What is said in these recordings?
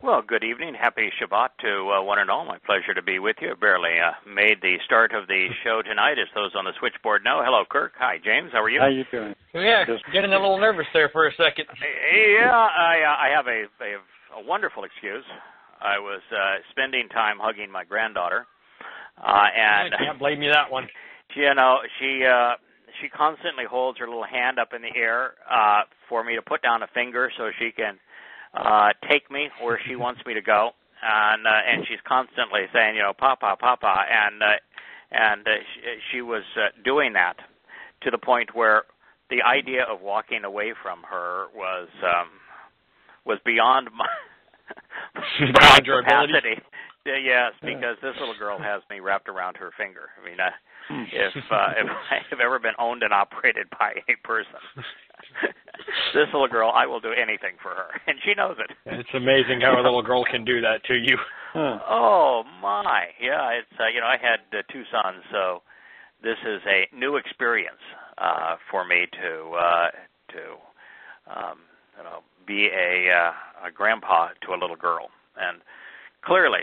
Well, good evening. Happy Shabbat to one and all. My pleasure to be with you. Barely made the start of the show tonight, as those on the switchboard know. Hello, Kirk. Hi, James. How are you? How you doing? Yeah, getting a little nervous there for a second. Yeah, I have a wonderful excuse. I was spending time hugging my granddaughter, and I can't blame you that one. You know, she constantly holds her little hand up in the air for me to put down a finger so she can take me where she wants me to go, and she's constantly saying, you know, Papa, Papa, and she was doing that to the point where the idea of walking away from her was beyond my beyond your capacity. ability. Yes, because this little girl has me wrapped around her finger. I mean, if I've ever been owned and operated by a person, this little girl, I will do anything for her, and she knows it. It's amazing how a little girl can do that to you. Oh my, yeah. It's I had two sons, so this is a new experience for me to be a grandpa to a little girl, and clearly,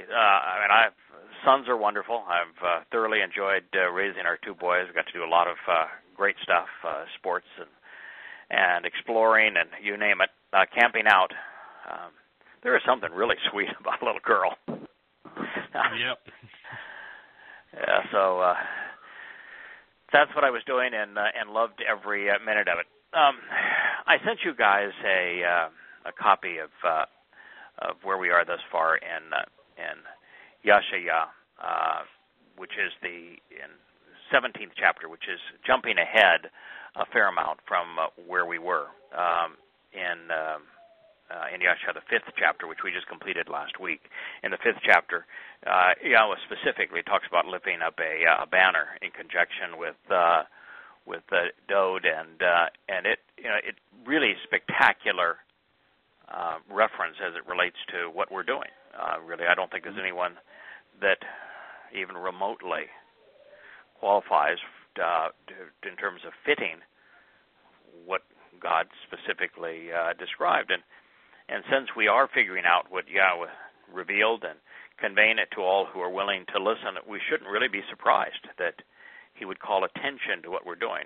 sons are wonderful. I've thoroughly enjoyed raising our two boys. We got to do a lot of great stuff, sports and exploring, and you name it, camping out. There is something really sweet about a little girl. Yep. Yeah, so that's what I was doing, and loved every minute of it. I sent you guys a copy of where we are thus far in Yahowah, which is the 17th chapter, which is jumping ahead a fair amount from where we were in Yahowah, the 5th chapter, which we just completed last week. In the 5th chapter, Yahweh specifically talks about lifting up a banner in conjunction with Dode, and it really spectacular reference as it relates to what we're doing. Really, I don't think there's anyone that even remotely qualifies in terms of fitting what God specifically described. And since we are figuring out what Yahweh revealed and conveying it to all who are willing to listen, we shouldn't really be surprised that he would call attention to what we're doing.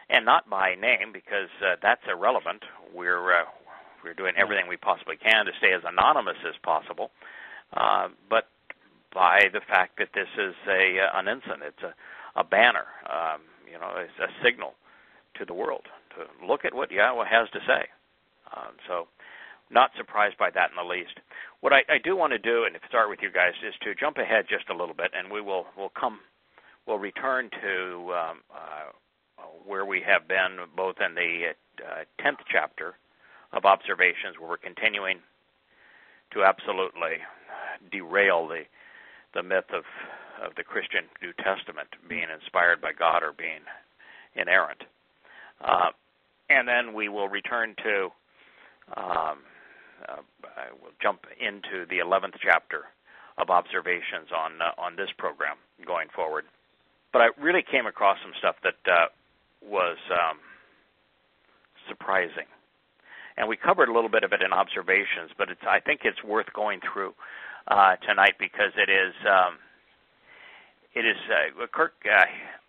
And not by name, because that's irrelevant. We're doing everything we possibly can to stay as anonymous as possible, but by the fact that this is an ensign, it's a banner, it's a signal to the world to look at what Yahweh has to say. So not surprised by that in the least. What I do want to do, and start with you guys, is to jump ahead just a little bit, and we'll return to where we have been, both in the 10th chapter of observations, where we're continuing to absolutely derail the myth of the Christian New Testament being inspired by God or being inerrant. And then we will return to, we'll jump into the 11th chapter of observations on this program going forward. But I really came across some stuff that was surprising. And we covered a little bit of it in observations, but I think it's worth going through tonight, because it is Kirk,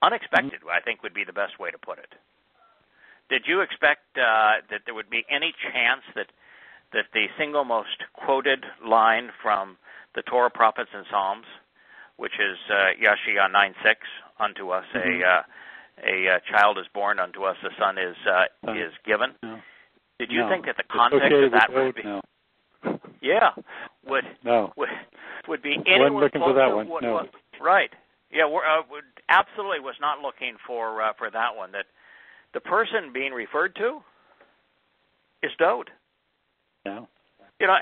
unexpected, I think would be the best way to put it. Did you expect that there would be any chance that the single most quoted line from the Torah, prophets, and Psalms, which is Yahowah 9:6, unto us a child is born, unto us a son is given? No. Did you think that the context of that would be? No. Yeah, would be anyone wasn't looking for that one? No. Right. Yeah, absolutely was not looking for that one. That the person being referred to is Dode. No.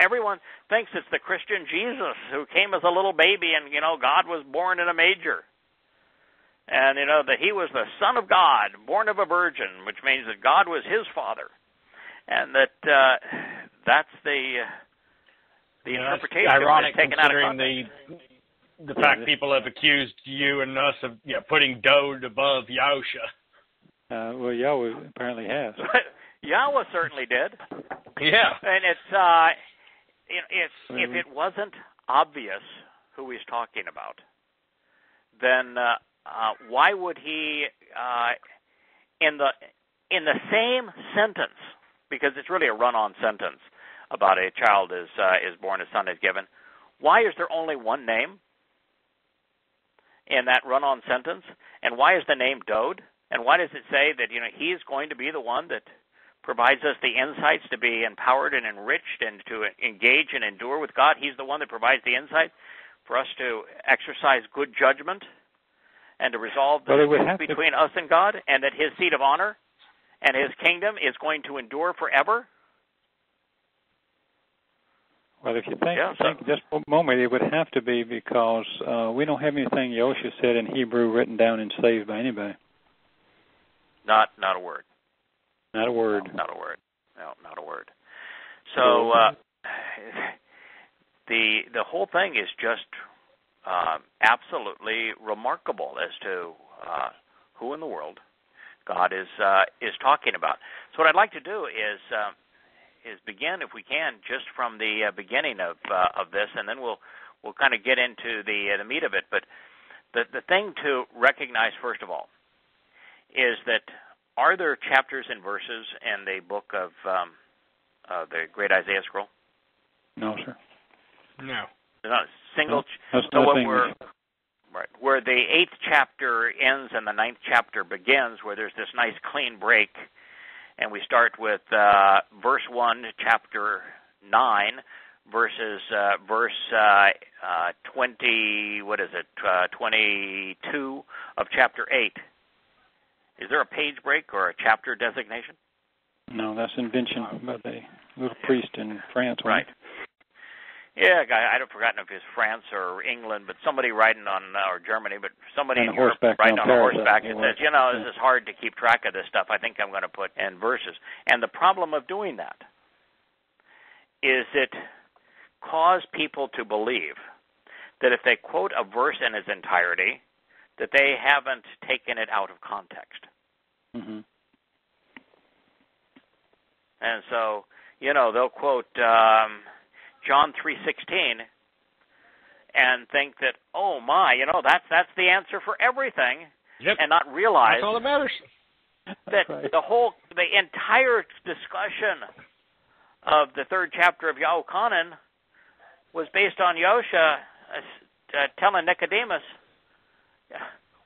Everyone thinks it's the Christian Jesus who came as a little baby, and God was born in a manger, and that he was the Son of God, born of a virgin, which means that God was his father. And that's the interpretation. Ironic, taken considering out of the fact people have accused you and us of putting Dode above Yahowah. Well, Yahweh apparently has. Yahweh certainly did. Yeah. And if it wasn't obvious who he's talking about, then why would he, in the same sentence, because it's really a run-on sentence about a child is born, a son is given, why is there only one name in that run-on sentence? And why is the name Dode? And why does it say that he is going to be the one that provides us the insights to be empowered and enriched and to engage and endure with God? He's the one that provides the insight for us to exercise good judgment and to resolve the dispute between us and God, and that his seat of honor and his kingdom is going to endure forever? Well, if you think just for a moment, it would have to be because we don't have anything Yahusha said in Hebrew written down and saved by anybody. Not a word. Not a word. No, not a word. No, not a word. So the whole thing is just absolutely remarkable as to who in the world God is talking about. So what I'd like to do is begin, if we can, just from the beginning of this, and then we'll kind of get into the meat of it. But the thing to recognize first of all is that are there chapters and verses in the book of the Great Isaiah Scroll? No, sir. No. There's not a single. So where the 8th chapter ends and the 9th chapter begins, where there's this nice clean break, and we start with verse 1, chapter 9, versus verse 20. What is it? 22 of chapter 8. Is there a page break or a chapter designation? No, that's invention by the little priest in France. Right. Yeah, I'd have forgotten if it's France or England, but somebody riding on, or Germany, but somebody in Europe riding on a horseback and says, this is hard to keep track of this stuff. I think I'm going to put in verses. And the problem of doing that is it caused people to believe that if they quote a verse in its entirety, that they haven't taken it out of context. Mm-hmm. And so, they'll quote John 3:16 and think that, oh my, that's the answer for everything, and not realize that's all that matters. That right. the entire discussion of the 3rd chapter of Yahuwah was based on Yahusha telling Nicodemus,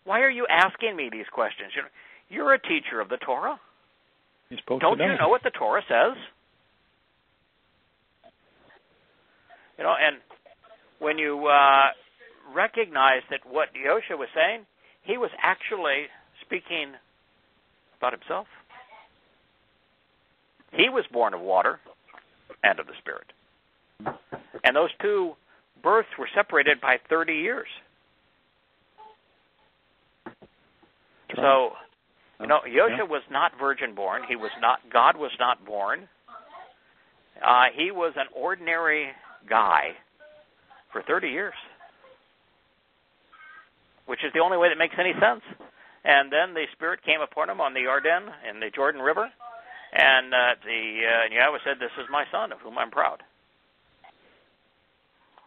why are you asking me these questions? You're a teacher of the Torah. Don't you know what the Torah says? And when you recognize that what Yahusha was saying, he was actually speaking about himself. He was born of water and of the Spirit. And those two births were separated by 30 years. So, Yahusha was not virgin born. God was not born. He was an ordinary guy for 30 years, which is the only way that makes any sense. And then the Spirit came upon him on the Jordan in the Jordan River, and Yahweh said, "This is my son, of whom I'm proud,"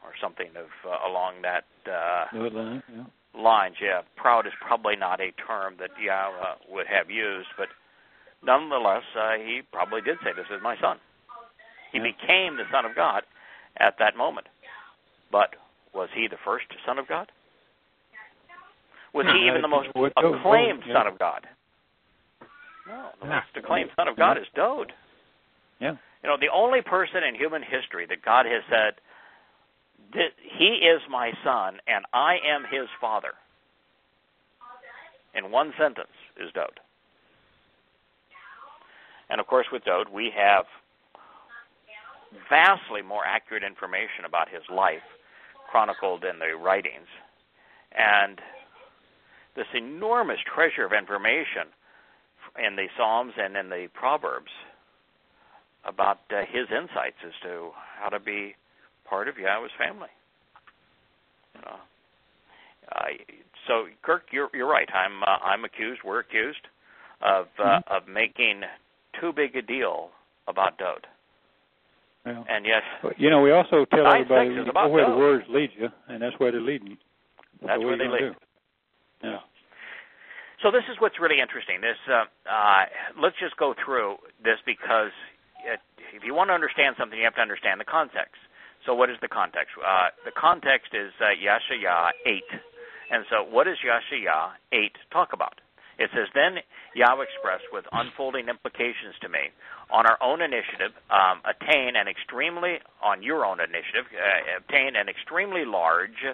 or something along that lines. Yeah, proud is probably not a term that Yahweh would have used, but nonetheless, he probably did say, "This is my son." He became the Son of God at that moment. But was he the first Son of God? Was he even the most acclaimed Son of God? No, the most acclaimed Son of God is Dode. Yeah. The only person in human history that God has said, he is my son and I am his father, in one sentence, is Dode. And of course with Dode we have vastly more accurate information about his life chronicled in the writings, and this enormous treasure of information in the Psalms and in the Proverbs about his insights as to how to be part of Yahweh's family. So, Kirk, you're right. I'm accused. We're accused of making too big a deal about Dode. Well, and yet, we also tell everybody where the words lead you, and that's where they're leading. That's where they lead. Yeah. So this is what's really interesting. This, let's just go through this because if you want to understand something, you have to understand the context. So what is the context? The context is Yahshua 8. And so what does Yahshua 8 talk about? It says, then Yahweh expressed with unfolding implications to me, on our own initiative, obtain an extremely large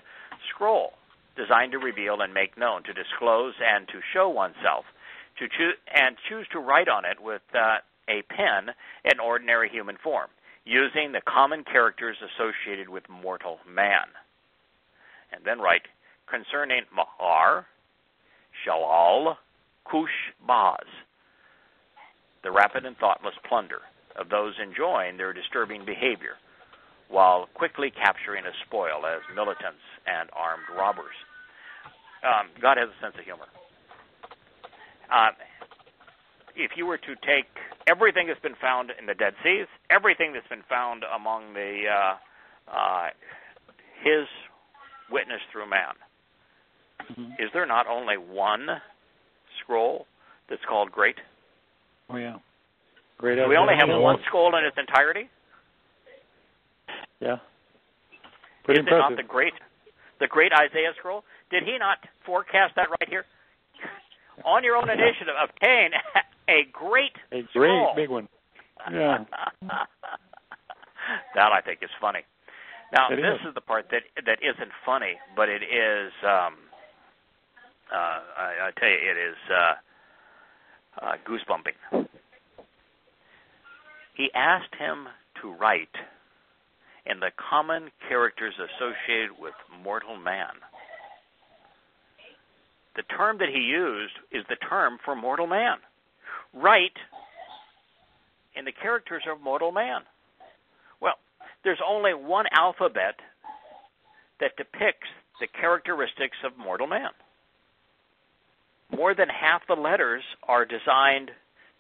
scroll designed to reveal and make known, to disclose and to show oneself, choose to write on it with a pen in ordinary human form, using the common characters associated with mortal man. And then write, concerning Mahar, Shalal, Kush, Baz, the rapid and thoughtless plunder of those enjoying their disturbing behavior, while quickly capturing a spoil as militants and armed robbers. God has a sense of humor. If you were to take everything that's been found in the Dead Seas, everything that's been found among the his witness through man, is there not only one scroll that's called Great? Oh, yeah. Great. Do we only have one scroll in its entirety? Yeah. Is it not the great Isaiah scroll? Did he not forecast that right here? On your own initiative, obtain a great scroll. Big one. Yeah. That I think is funny. Now, this is the part that isn't funny, but it is, I tell you, it is goosebumping. He asked him to write in the common characters associated with mortal man. The term that he used is the term for mortal man. Write in the characters of mortal man. Well, there's only one alphabet that depicts the characteristics of mortal man. More than half the letters are designed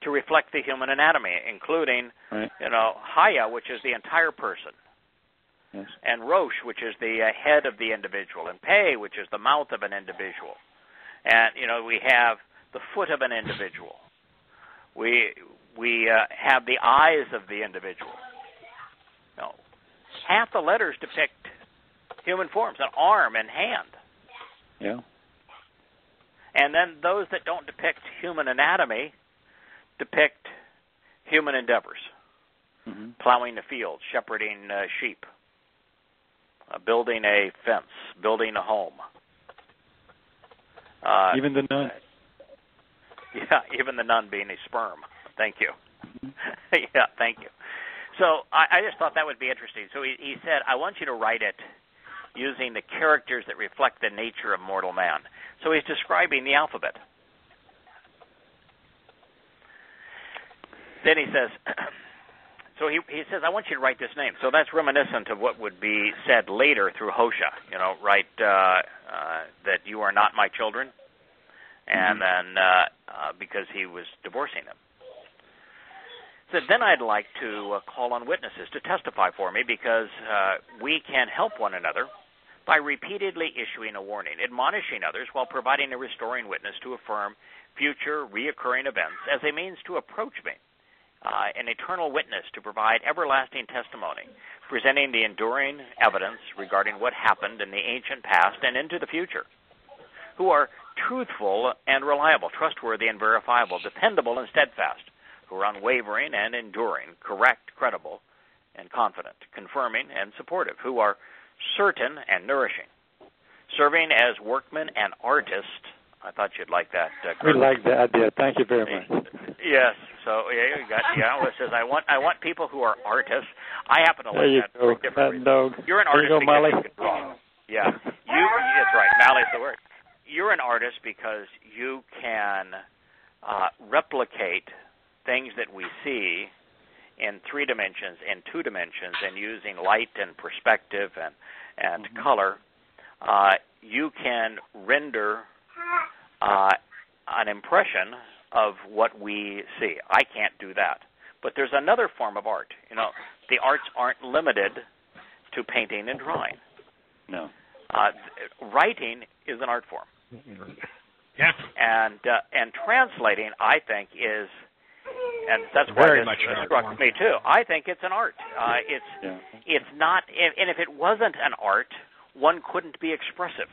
to reflect the human anatomy, including, Haya, which is the entire person, yes, and Rosh, which is the head of the individual, and Pei, which is the mouth of an individual. And, we have the foot of an individual. We have the eyes of the individual. Half the letters depict human forms, an arm and hand. Yeah. And then those that don't depict human anatomy depict human endeavors. Mm-hmm. Plowing the field, shepherding sheep, building a fence, building a home. Even the nun. Yeah, even the nun being a sperm. Thank you. Mm-hmm. Yeah, thank you. So I just thought that would be interesting. So he said, I want you to write it using the characters that reflect the nature of mortal man. So he's describing the alphabet. Then he says, he says, I want you to write this name. So that's reminiscent of what would be said later through Hosea, write that you are not my children, and then because he was divorcing them. So then I'd like to call on witnesses to testify for me, because we can help one another by repeatedly issuing a warning, admonishing others while providing a restoring witness to affirm future reoccurring events as a means to approach me, an eternal witness to provide everlasting testimony, presenting the enduring evidence regarding what happened in the ancient past and into the future, who are truthful and reliable, trustworthy and verifiable, dependable and steadfast, who are unwavering and enduring, correct, credible, and confident, confirming and supportive, who are certain and nourishing, serving as workmen and artists. I thought you'd like that. We like that idea. Thank you very much. Yes. So you got it says I want people who are artists. I happen to like that for different reasons. You're an artist because you can draw. Yeah. That's right. Mally's the word. You're an artist because you can replicate things that we see in 3 dimensions, in 2 dimensions, and using light and perspective and color, you can render an impression of what we see. I can't do that. But there's another form of art. the arts aren't limited to painting and drawing. No. Writing is an art form. Yeah. And translating, I think, is, and that's why Very this much struck me too. I think it's an art. It's not, and if it wasn't an art, one couldn't be expressive.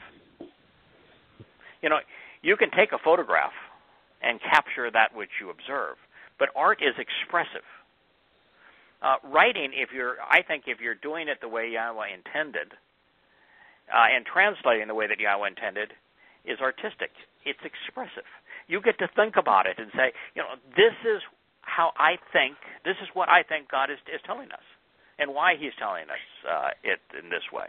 You know, you can take a photograph and capture that which you observe, but art is expressive. Writing, I think if you're doing it the way Yahweh intended, and translating the way that Yahweh intended, is artistic. It's expressive. You get to think about it and say, you know, this is how I think, this is what I think God is telling us, and why He's telling us it in this way.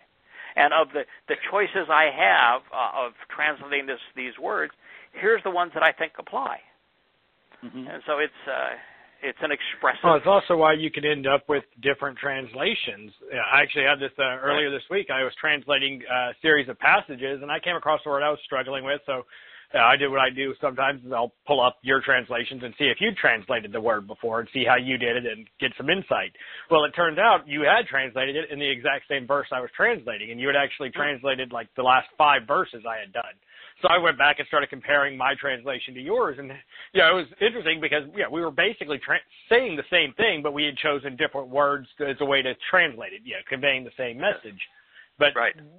And of the choices I have of translating these words, here's the ones that I think apply. Mm-hmm. And so it's an expressive. Well, it's also why you can end up with different translations. I actually had this earlier this week. I was translating a series of passages, and I came across a word I was struggling with. So I did what I do sometimes is I'll pull up your translations and see if you translated the word before and see how you did it and get some insight. Well, it turns out you had translated it in the exact same verse I was translating, and you had actually translated like the last 5 verses I had done. So I went back and started comparing my translation to yours, and it was interesting because we were basically saying the same thing, but we had chosen different words as a way to translate it, conveying the same message. But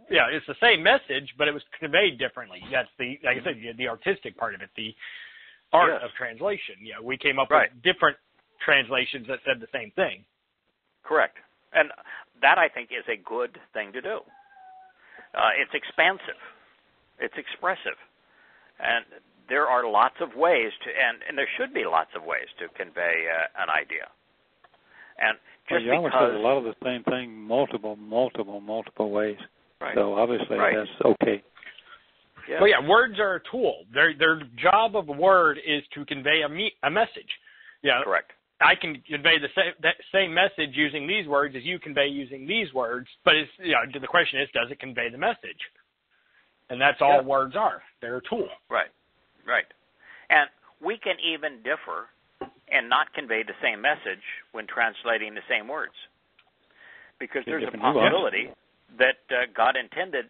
it's the same message, but it was conveyed differently. That's like I said, the artistic part of it, the art of translation. We came up with different translations that said the same thing. Correct, and that I think is a good thing to do. It's expansive. It's expressive, and there are lots of ways to, and there should be lots of ways to convey an idea. And just Yahweh because says a lot of the same thing, multiple ways. Right. So obviously that's okay. Yeah. Well, words are a tool. Their job of a word is to convey a message. Yeah, correct. I can convey that same message using these words as you convey using these words, but it's the question is, does it convey the message? And that's all words are. They're a tool. Right. And we can even differ and not convey the same message when translating the same words. Because there's a possibility that God intended,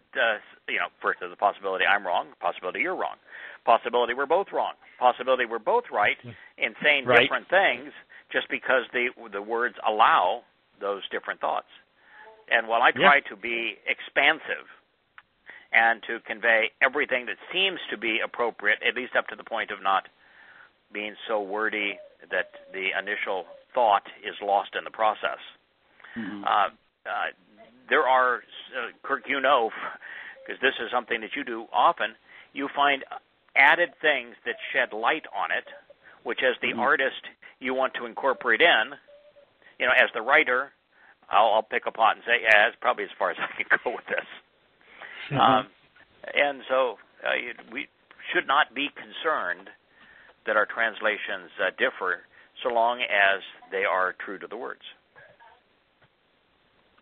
first there's a possibility I'm wrong, possibility you're wrong, possibility we're both wrong, possibility we're both right in saying different things just because the words allow those different thoughts. And while I try to be expansive and to convey everything that seems to be appropriate, at least up to the point of not being so wordy that the initial thought is lost in the process. Mm-hmm. There are, Kirk, because this is something that you do often, you find added things that shed light on it, which as the artist you want to incorporate in, as the writer, I'll pick a pot and say, that's probably as far as I can go with this. And so we should not be concerned that our translations differ so long as they are true to the words.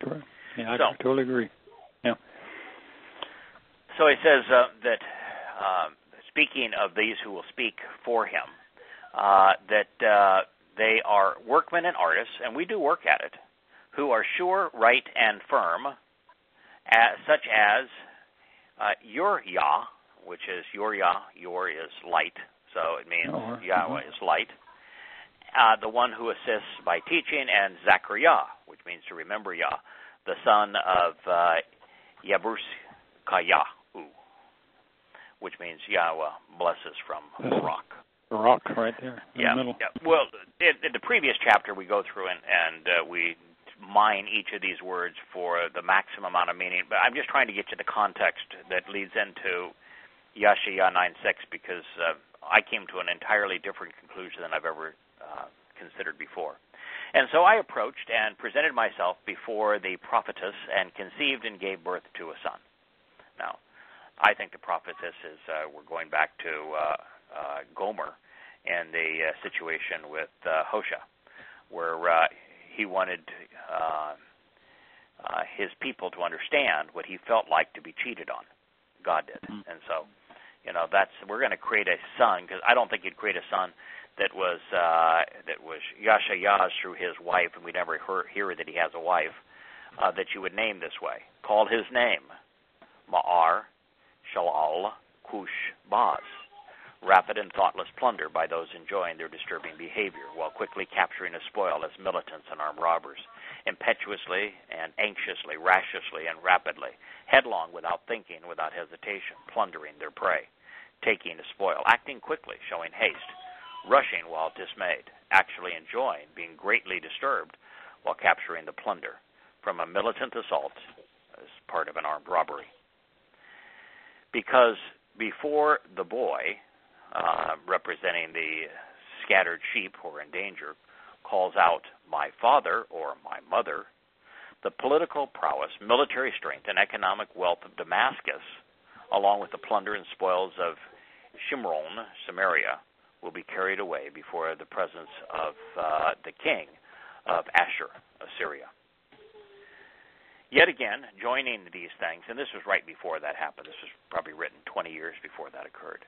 Correct. Yeah, I totally agree. Yeah. So it says that, speaking of these who will speak for him, that they are workmen and artists, and we do work at it, who are sure, right, and firm, such as your Yah, which is your Yah, your is light, so it means Yahweh is light. The one who assists by teaching, and Zachariah, which means to remember Yah, the son of Yabrus-Kayahu, which means Yahweh blesses from the rock. The rock right there in the middle. Yeah. Well, in the previous chapter we go through and we mine each of these words for the maximum amount of meaning, but I'm just trying to get you the context that leads into Yashaya 9:6 because I came to an entirely different conclusion than I've ever considered before. And so I approached and presented myself before the prophetess and conceived and gave birth to a son. Now, I think the prophetess is, we're going back to Gomer and the situation with Hosea, where he wanted his people to understand what he felt like to be cheated on. God did. And so, we're going to create a son, because I don't think you'd create a son that was Yahowah through his wife, and we never hear that he has a wife, that you would name this way. Call his name Ma'ar Shalal Kush Baz, rapid and thoughtless plunder by those enjoying their disturbing behavior, while quickly capturing a spoil as militants and armed robbers, impetuously and anxiously, rashly and rapidly, headlong without thinking, without hesitation, plundering their prey, taking a spoil, acting quickly, showing haste, rushing while dismayed, actually enjoying being greatly disturbed while capturing the plunder from a militant assault as part of an armed robbery. Because before the boy, representing the scattered sheep who are in danger, calls out, "My father," or "my mother," the political prowess, military strength, and economic wealth of Damascus, along with the plunder and spoils of Shimron, Samaria, will be carried away before the presence of the king of Ashur, Assyria. Yet again, joining these things, and this was right before that happened. This was probably written 20 years before that occurred.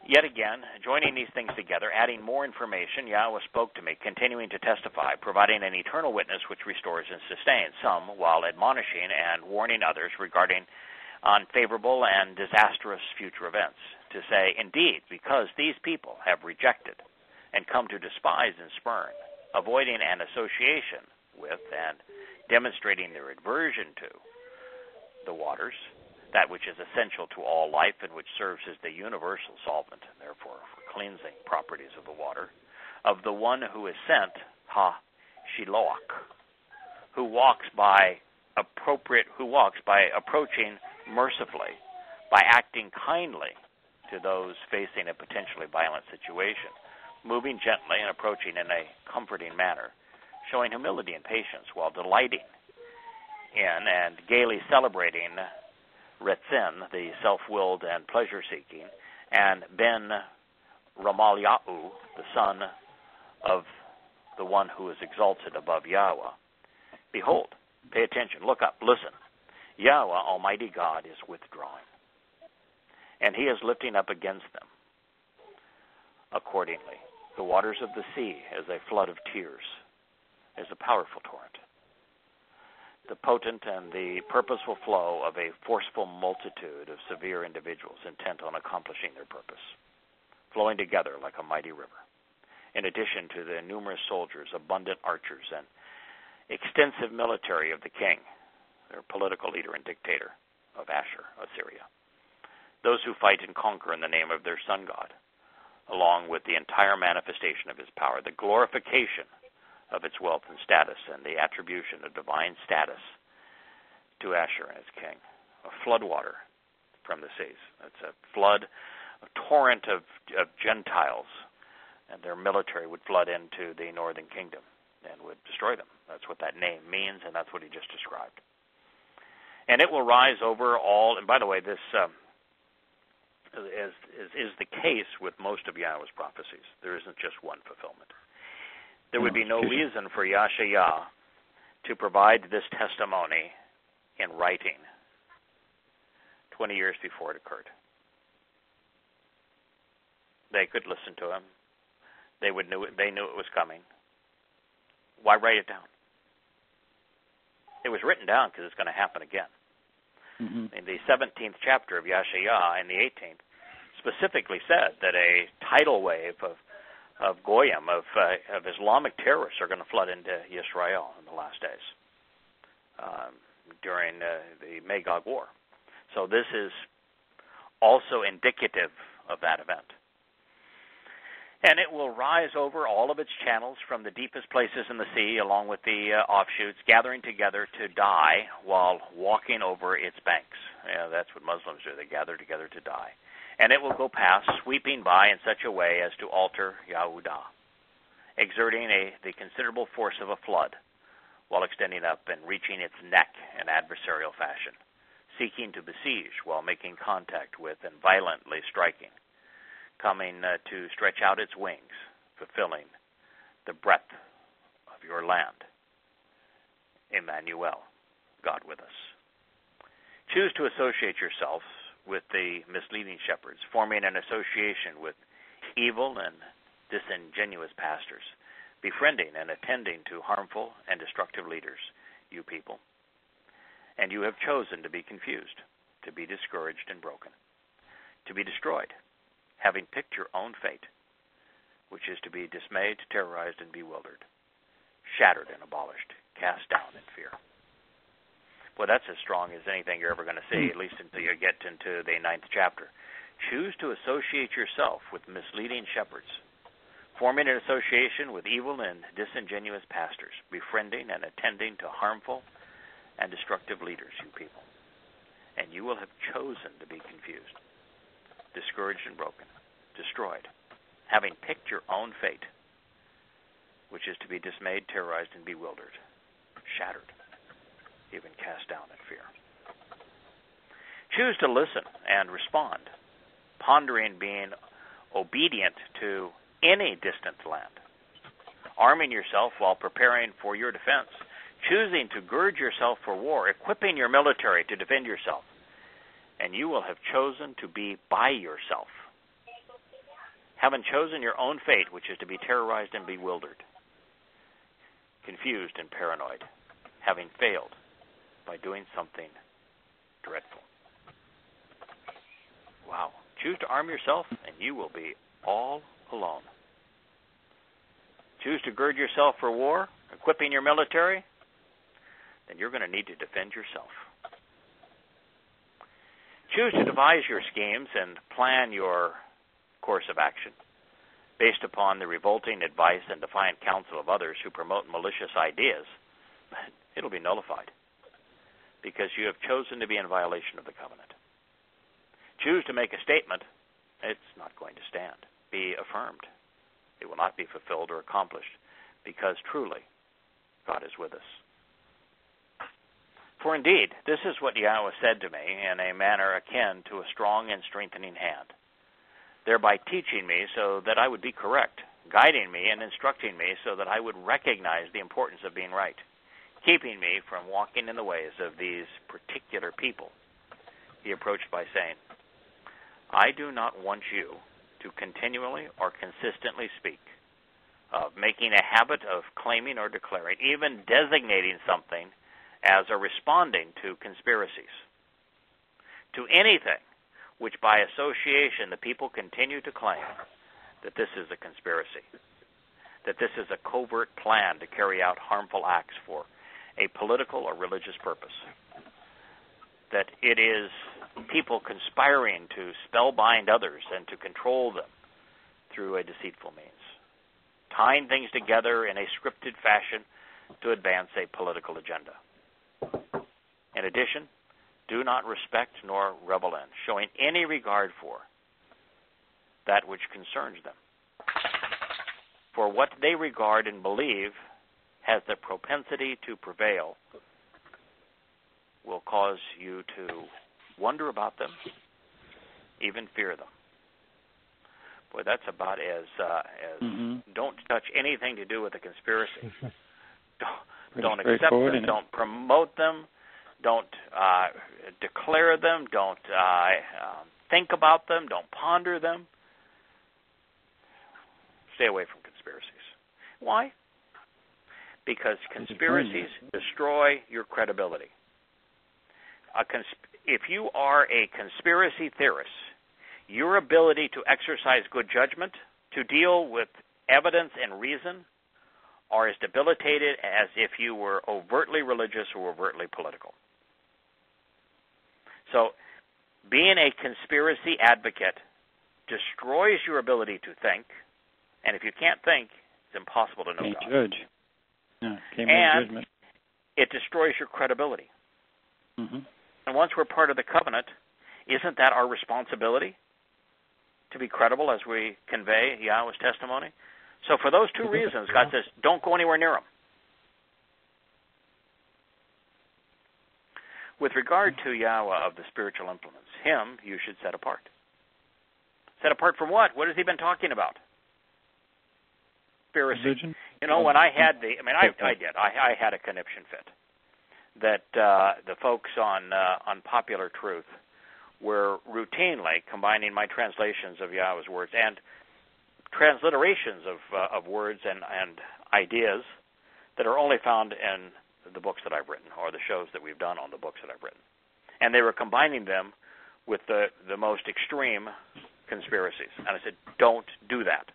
Yet again, joining these things together, adding more information, Yahowah spoke to me, continuing to testify, providing an eternal witness which restores and sustains, some while admonishing and warning others regarding unfavorable and disastrous future events, to say, indeed, because these people have rejected and come to despise and spurn, avoiding an association with and demonstrating their aversion to the waters, that which is essential to all life and which serves as the universal solvent, and therefore for cleansing properties of the water, of the one who is sent, Ha-Shiloach, who walks by approaching mercifully, by acting kindly to those facing a potentially violent situation, moving gently and approaching in a comforting manner, showing humility and patience while delighting in and gaily celebrating Retzin, the self-willed and pleasure-seeking, and Ben Ramalyahu, the son of the one who is exalted above Yahowah. Behold, pay attention, look up, listen. Yahowah, Almighty God, is withdrawing, and he is lifting up against them. Accordingly, the waters of the sea as a flood of tears, as a powerful torrent, the potent and the purposeful flow of a forceful multitude of severe individuals intent on accomplishing their purpose, flowing together like a mighty river, in addition to the numerous soldiers, abundant archers, and extensive military of the king, their political leader and dictator of Ashur, Assyria, those who fight and conquer in the name of their sun god, along with the entire manifestation of his power, the glorification of its wealth and status, and the attribution of divine status to Ashur and its king. A floodwater from the seas. It's a flood, a torrent of Gentiles, and their military would flood into the northern kingdom and would destroy them. That's what that name means, and that's what he just described. And it will rise over all, and by the way, this is the case with most of Yahowah's prophecies. There isn't just one fulfillment. There would be no reason for Yahowah to provide this testimony in writing 20 years before it occurred. They could listen to him. They knew it was coming. Why write it down? It was written down because it's going to happen again. Mm-hmm. In the 17th chapter of Yahowah and the 18th, specifically said that a tidal wave of Goyim, of Islamic terrorists are going to flood into Israel in the last days during the Magog War. So this is also indicative of that event. And it will rise over all of its channels from the deepest places in the sea, along with the offshoots, gathering together to die while walking over its banks. That's what Muslims do. They gather together to die. And it will go past, sweeping by in such a way as to alter Yahudah, exerting the considerable force of a flood, while extending up and reaching its neck in adversarial fashion, seeking to besiege while making contact with and violently striking, coming to stretch out its wings, fulfilling the breadth of your land. Emmanuel, God with us. Choose to associate yourself with the misleading shepherds, forming an association with evil and disingenuous pastors, befriending and attending to harmful and destructive leaders, you people. And you have chosen to be confused, to be discouraged and broken, to be destroyed, having picked your own fate, which is to be dismayed, terrorized, and bewildered, shattered and abolished, cast down in fear. Well, that's as strong as anything you're ever going to see, at least until you get into the 9th chapter. Choose to associate yourself with misleading shepherds, forming an association with evil and disingenuous pastors, befriending and attending to harmful and destructive leaders, you people. And you will have chosen to be confused, discouraged and broken, destroyed, having picked your own fate, which is to be dismayed, terrorized, and bewildered, shattered, even cast down in fear. Choose to listen and respond, pondering being obedient to any distant land, arming yourself while preparing for your defense, choosing to gird yourself for war, equipping your military to defend yourself, and you will have chosen to be by yourself, having chosen your own fate, which is to be terrorized and bewildered, confused and paranoid, having failed by doing something dreadful. Wow. Choose to arm yourself, and you will be all alone. Choose to gird yourself for war, equipping your military, then you're going to need to defend yourself. Choose to devise your schemes and plan your course of action based upon the revolting advice and defiant counsel of others who promote malicious ideas. It'll be nullified because you have chosen to be in violation of the covenant. Choose to make a statement. It's not going to stand. Be affirmed. It will not be fulfilled or accomplished because truly God is with us. For indeed, this is what Yahweh said to me in a manner akin to a strong and strengthening hand, thereby teaching me so that I would be correct, guiding me and instructing me so that I would recognize the importance of being right, keeping me from walking in the ways of these particular people. He approached by saying, I do not want you to continually or consistently speak of making a habit of claiming or declaring, even designating something as a responding to conspiracies, to anything which by association the people continue to claim that this is a conspiracy, that this is a covert plan to carry out harmful acts for a political or religious purpose, that it is people conspiring to spellbind others and to control them through a deceitful means, tying things together in a scripted fashion to advance a political agenda. In addition, do not respect nor revel in, showing any regard for that which concerns them. For what they regard and believe has the propensity to prevail will cause you to wonder about them, even fear them. Boy, that's about as don't touch anything to do with a conspiracy. Don't accept them, don't promote them, don't declare them, don't think about them, don't ponder them. Stay away from conspiracies. Why? Because conspiracies destroy your credibility. If you are a conspiracy theorist, your ability to exercise good judgment, to deal with evidence and reason, are as debilitated as if you were overtly religious or overtly political. So, being a conspiracy advocate destroys your ability to think, and if you can't think, it's impossible to know God. Judge. No, can't and judgment. It destroys your credibility. Mm-hmm. And once we're part of the covenant, isn't that our responsibility to be credible as we convey Yahweh's testimony? So for those two reasons, God says, don't go anywhere near them. With regard to Yahweh of the spiritual implements, him you should set apart. Set apart from what? What has he been talking about? Conspiracy. Religion? You know, when I had I had a conniption fit that the folks on Popular Truth were routinely combining my translations of Yahweh's words and transliterations of words and ideas that are only found in the books that I've written or the shows that we've done on the books that I've written. And they were combining them with the most extreme conspiracies. And I said, don't do that.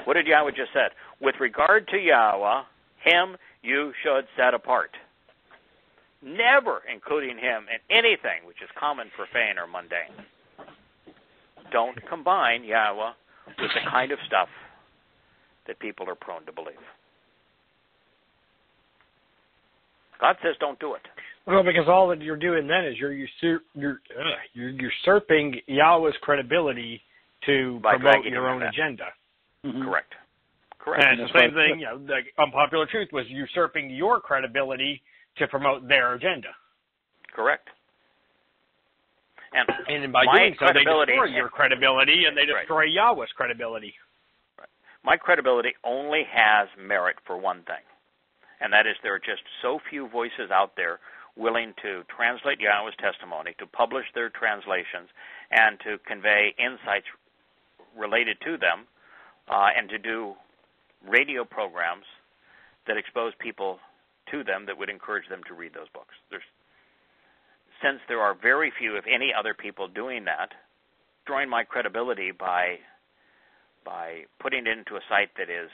What did Yahweh just said? With regard to Yahweh, him you should set apart. Never including him in anything which is common, profane, or mundane. Don't combine Yahweh with the kind of stuff that people are prone to believe. God says don't do it. Well, because all that you're doing then is you're usurping Yahweh's credibility to promote your own agenda. Mm-hmm. Correct. And it's the same thing, the unpopular truth was usurping your credibility to promote their agenda. Correct. And by doing so, they destroy your credibility and they destroy Yahweh's credibility. Right. My credibility only has merit for one thing, and that is there are just so few voices out there willing to translate Yahweh's testimony, to publish their translations, and to convey insights related to them, and to do radio programs that expose people to them that would encourage them to read those books. Since there are very few, if any, other people doing that, destroying my credibility by putting it into a site that is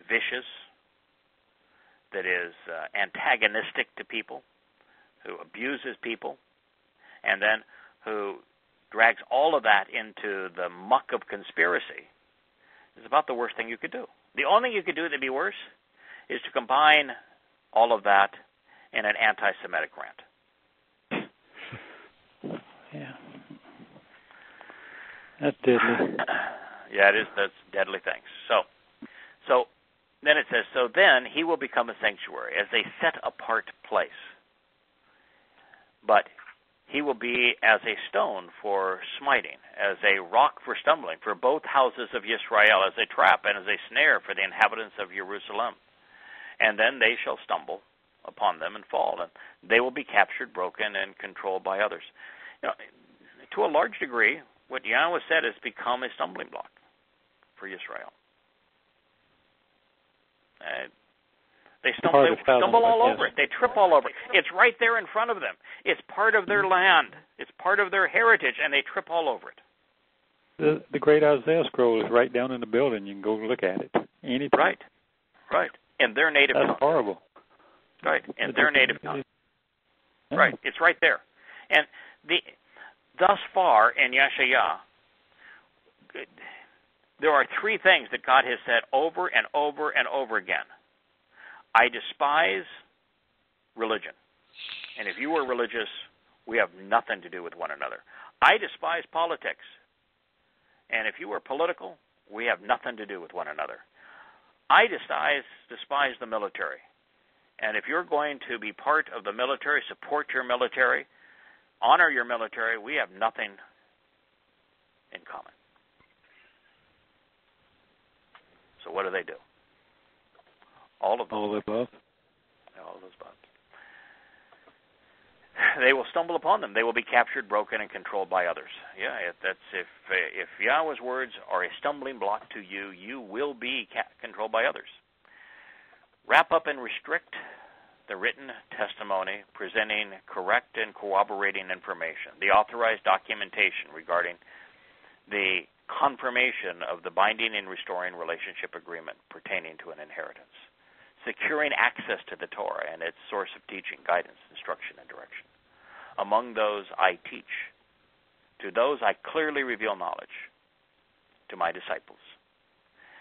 vicious, that is antagonistic to people, who abuses people, and then who drags all of that into the muck of conspiracy, is about the worst thing you could do. The only thing you could do that'd be worse is to combine all of that in an anti-Semitic rant. Yeah. That's deadly. Yeah, it is. That's deadly things. So then it says, so then he will become a sanctuary as a set-apart place. But he will be as a stone for smiting, as a rock for stumbling, for both houses of Yisrael, as a trap and as a snare for the inhabitants of Jerusalem. And then they shall stumble upon them and fall, and they will be captured, broken, and controlled by others. To a large degree, what Yahweh said has become a stumbling block for Israel. They stumble all over it. They trip all over it. It's right there in front of them. It's part of their land. It's part of their heritage, and they trip all over it. The great Isaiah scroll is right down in the building. You can go look at it anytime. Right. In their native tongue. That's horrible. Right, in their native tongue. Right, it's right there. And thus far in Yeshayah, there are three things that God has said over and over and over again. I despise religion. And if you are religious, we have nothing to do with one another. I despise politics. And if you are political, we have nothing to do with one another. I despise the military. And if you're going to be part of the military, support your military, honor your military, we have nothing in common. So what do? All of them. All the above. All of those above. They will stumble upon them. They will be captured, broken, and controlled by others. Yeah, if Yahweh's words are a stumbling block to you, you will be controlled by others. Wrap up and restrict the written testimony, presenting correct and corroborating information, the authorized documentation regarding the confirmation of the binding and restoring relationship agreement pertaining to an inheritance, securing access to the Torah and its source of teaching, guidance, instruction, and direction. Among those I teach, to those I clearly reveal knowledge, to my disciples,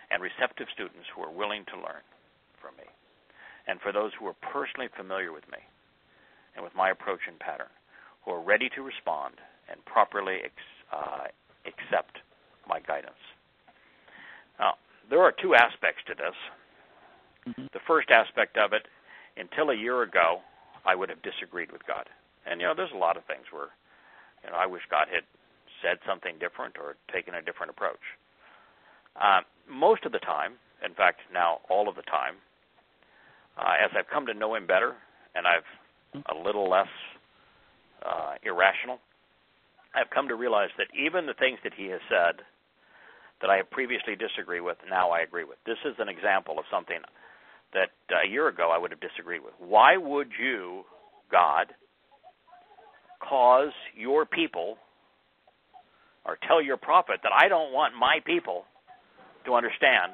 and receptive students who are willing to learn from me, and for those who are personally familiar with me and with my approach and pattern, who are ready to respond and properly accept my guidance. Now, there are two aspects to this. Mm-hmm. The first aspect of it, until a year ago, I would have disagreed with God. And, there's a lot of things where, I wish God had said something different or taken a different approach. Most of the time, in fact, now all of the time, as I've come to know him better and I've a little less irrational, I've come to realize that even the things that he has said that I have previously disagreed with, now I agree with. This is an example of something that a year ago I would have disagreed with. Why would you, God, cause your people or tell your prophet that I don't want my people to understand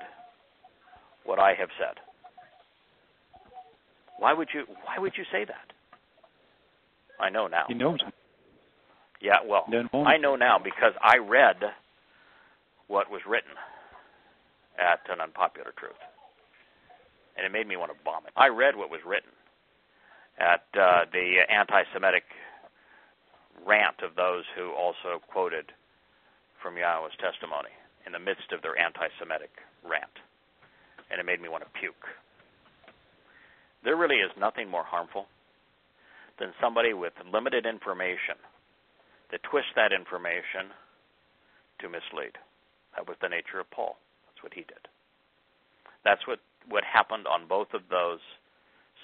what I have said? Why would you say that? I know now. He knows it. Yeah, well, I know now because I read what was written at An Unpopular Truth, and it made me want to vomit. I read what was written at the anti-Semitic rant of those who also quoted from Yahowah's testimony in the midst of their anti-Semitic rant, and it made me want to puke. There really is nothing more harmful than somebody with limited information that twists that information to mislead. That was the nature of Paul. That's what he did. That's what happened on both of those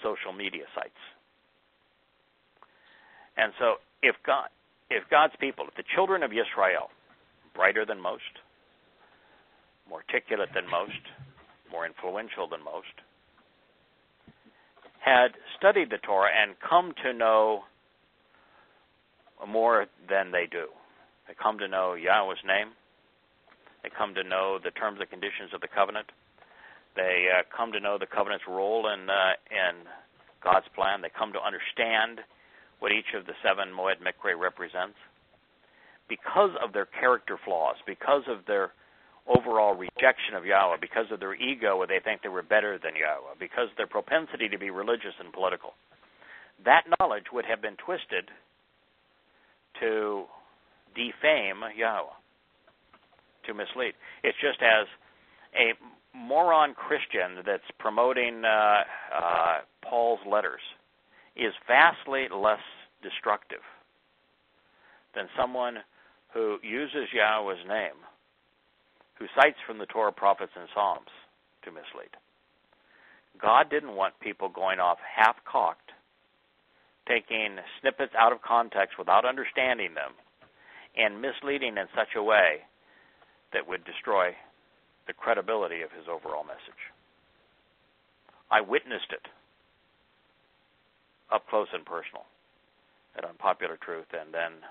social media sites. And so if God's people, if the children of Israel, brighter than most, more articulate than most, more influential than most, had studied the Torah and come to know more than they do. They come to know Yahweh's name. They come to know the terms and conditions of the covenant. They come to know the covenant's role in God's plan. They come to understand what each of the 7 Moed Mikre represents. Because of their character flaws, because of their overall rejection of Yahweh, because of their ego where they think they were better than Yahweh, because of their propensity to be religious and political, that knowledge would have been twisted to defame Yahweh, to mislead. It's just as a moron Christian that's promoting Paul's letters is vastly less destructive than someone who uses Yahweh's name, who cites from the Torah, prophets, and Psalms to mislead. God didn't want people going off half-cocked, taking snippets out of context without understanding them, and misleading in such a way that would destroy the credibility of his overall message. I witnessed it up close and personal at Unpopular Truth and then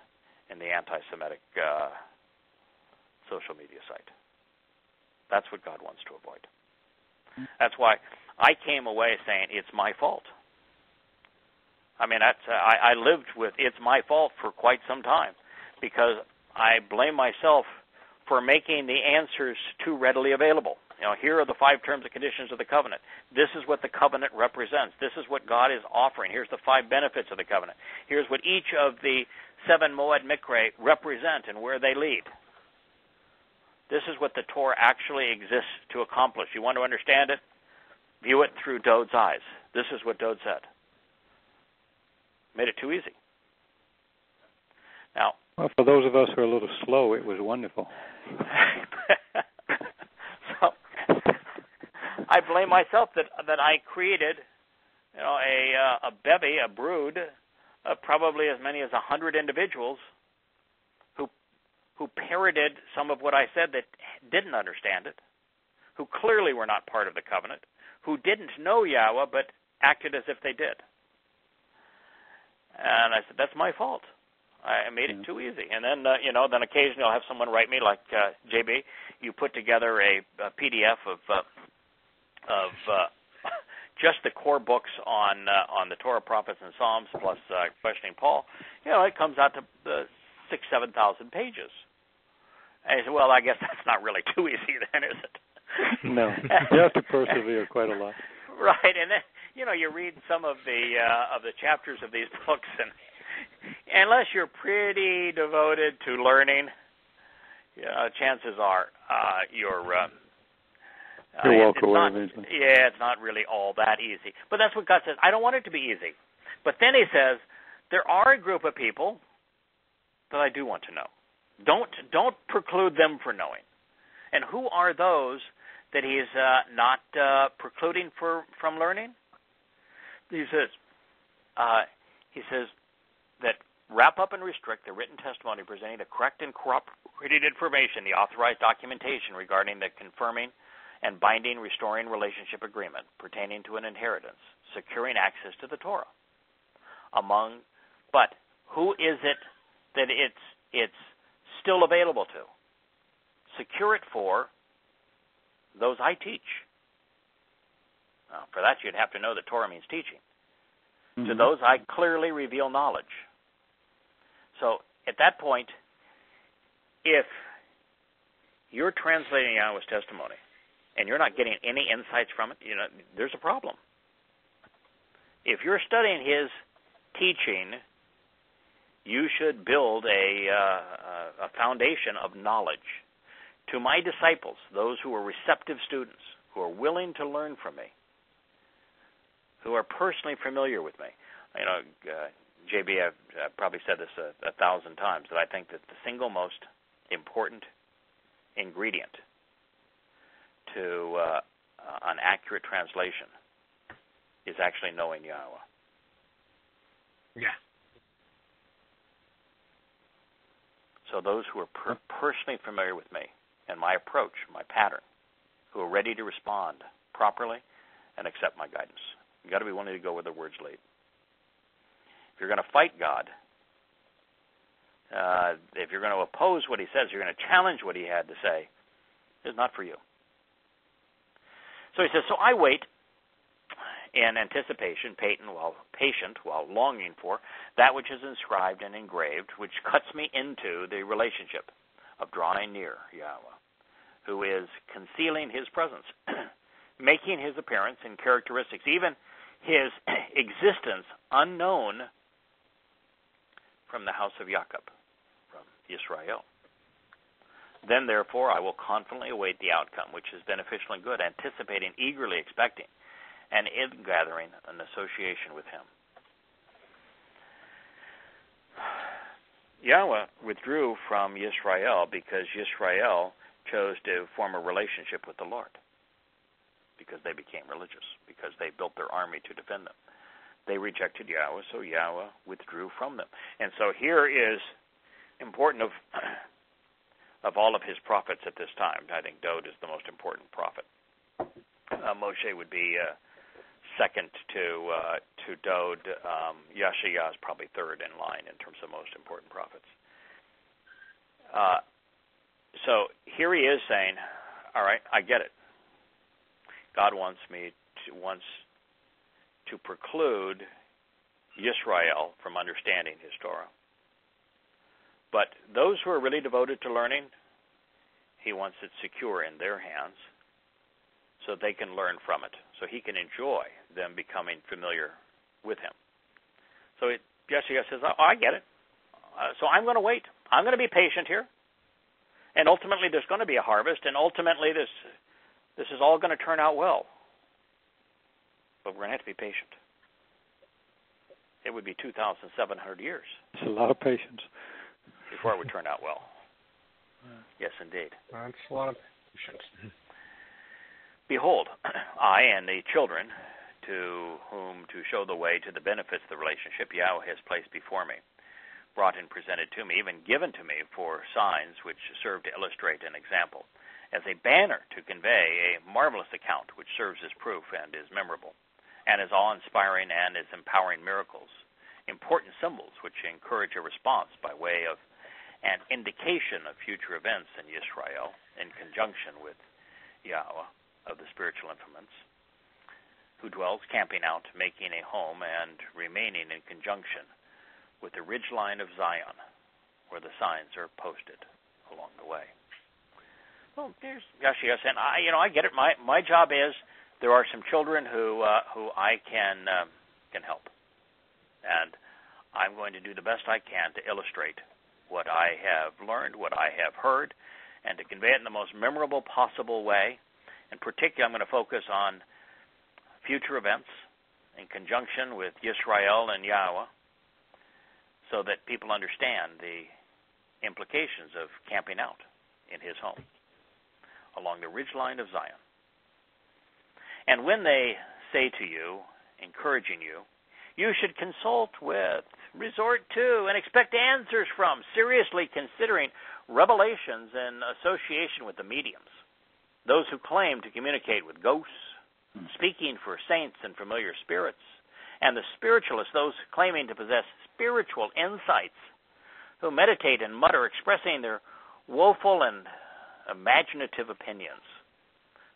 in the anti-Semitic social media site. That's what God wants to avoid. That's why I came away saying it's my fault. I mean, I lived with it's my fault for quite some time because I blame myself for making the answers too readily available. You know, here are the 5 terms and conditions of the covenant. This is what the covenant represents. This is what God is offering. Here's the 5 benefits of the covenant. Here's what each of the 7 Moed Mikre represent and where they lead. This is what the Torah actually exists to accomplish. You want to understand it? View it through Dode's eyes. This is what Dode said. Made it too easy. Now, well, for those of us who are a little slow, it was wonderful. So, I blame myself that I created, you know, a bevy, a brood, of probably as many as 100 individuals who parroted some of what I said that didn't understand it, who clearly were not part of the covenant, who didn't know Yahweh but acted as if they did. And I said, that's my fault. I made it too easy. And then, then occasionally I'll have someone write me, like, JB, you put together a PDF of just the core books on the Torah, prophets, and Psalms, plus questioning Paul. You know, it comes out to 6,000, 7,000 pages. And I said, well, I guess that's not really too easy then, is it? No. You have to persevere quite a lot. Right. And then, you know, you read some of the chapters of these books, and unless you're pretty devoted to learning, you know, chances are you'll walk away eventually. Yeah, it's not really all that easy. But that's what God says. I don't want it to be easy. But then he says, there are a group of people that I do want to know. Don't preclude them from knowing. And who are those that he's not precluding from learning? He says that wrap up and restrict the written testimony presenting the correct and corroborated information, the authorized documentation regarding the confirming and binding restoring relationship agreement pertaining to an inheritance, securing access to the Torah. But who is it that it's still available to? Secure it for those I teach. Now, for that, you'd have to know that Torah means teaching. Mm-hmm. To those I clearly reveal knowledge. So at that point, if you're translating Yahweh's testimony and you're not getting any insights from it, there's a problem. If you're studying his teaching, you should build a foundation of knowledge. To my disciples, those who are receptive students, who are willing to learn from me, who are personally familiar with me. JB, I've probably said this 1,000 times, that I think that the single most important ingredient to an accurate translation is actually knowing Yahowah. Yeah. So those who are personally familiar with me and my approach, my pattern, who are ready to respond properly and accept my guidance. You've got to be willing to go where the words lead. If you're going to fight God, if you're going to oppose what he says, you're going to challenge what he had to say, it's not for you. So he says, so I wait in anticipation, patient while longing for that which is inscribed and engraved, which cuts me into the relationship of drawing near Yahweh, who is concealing his presence, making his appearance and characteristics, even his existence unknown from the house of Jacob, from Israel. Then, therefore, I will confidently await the outcome, which is beneficial and good, anticipating, eagerly expecting, and in-gathering an association with him. Yahweh withdrew from Yisrael because Yisrael chose to form a relationship with the Lord, because they became religious, because they built their army to defend them. They rejected Yahweh, so Yahweh withdrew from them. And so here is important of all of his prophets at this time. I think Dod is the most important prophet. Moshe would be second to Dod. Yashayah is probably third in line in terms of most important prophets. So here he is saying, all right, I get it. God wants to preclude Yisrael from understanding his Torah. But those who are really devoted to learning, he wants it secure in their hands so they can learn from it, so he can enjoy them becoming familiar with him. So Yeshua says, oh, I get it. So I'm going to wait. I'm going to be patient here. And ultimately there's going to be a harvest, and ultimately this is all going to turn out well. But we're going to have to be patient. It would be 2,700 years. It's a lot of patience. Before it would turn out well. Yes, indeed. That's a lot of patience. Behold, I and the children to whom to show the way to the benefits of the relationship Yahweh has placed before me, brought and presented to me, even given to me for signs which serve to illustrate an example, as a banner to convey a marvelous account which serves as proof and is memorable, and as awe-inspiring and as empowering miracles, important symbols which encourage a response by way of an indication of future events in Yisrael in conjunction with Yahweh of the spiritual implements, who dwells camping out, making a home, and remaining in conjunction with the ridgeline of Zion, where the signs are posted along the way. Well, there's Yeshua saying, I get it. My job is there are some children who I can help, and I'm going to do the best I can to illustrate what I have learned, what I have heard, and to convey it in the most memorable possible way. In particular, I'm going to focus on future events in conjunction with Yisrael and Yahweh, so that people understand the implications of camping out in his home along the ridgeline of Zion. And when they say to you, encouraging you, you should consult with, resort to, and expect answers from, seriously considering revelations in association with the mediums, those who claim to communicate with ghosts, speaking for saints and familiar spirits, and the spiritualists, those claiming to possess spiritual insights, who meditate and mutter, expressing their woeful and imaginative opinions,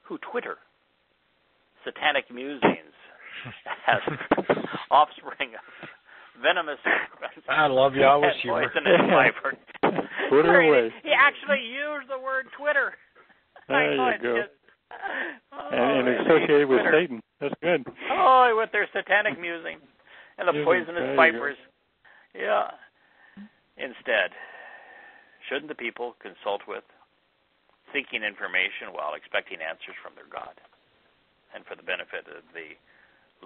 who twitter satanic musings as offspring of venomous I love Yahweh's humor. Poisonous viper. Twitter away. He actually used the word Twitter. There you go. And associated with Twitter. Satan. That's good. Oh, with their satanic musing and the poisonous vipers. Yeah. Instead, shouldn't the people consult with, seeking information while expecting answers from their God, and for the benefit of the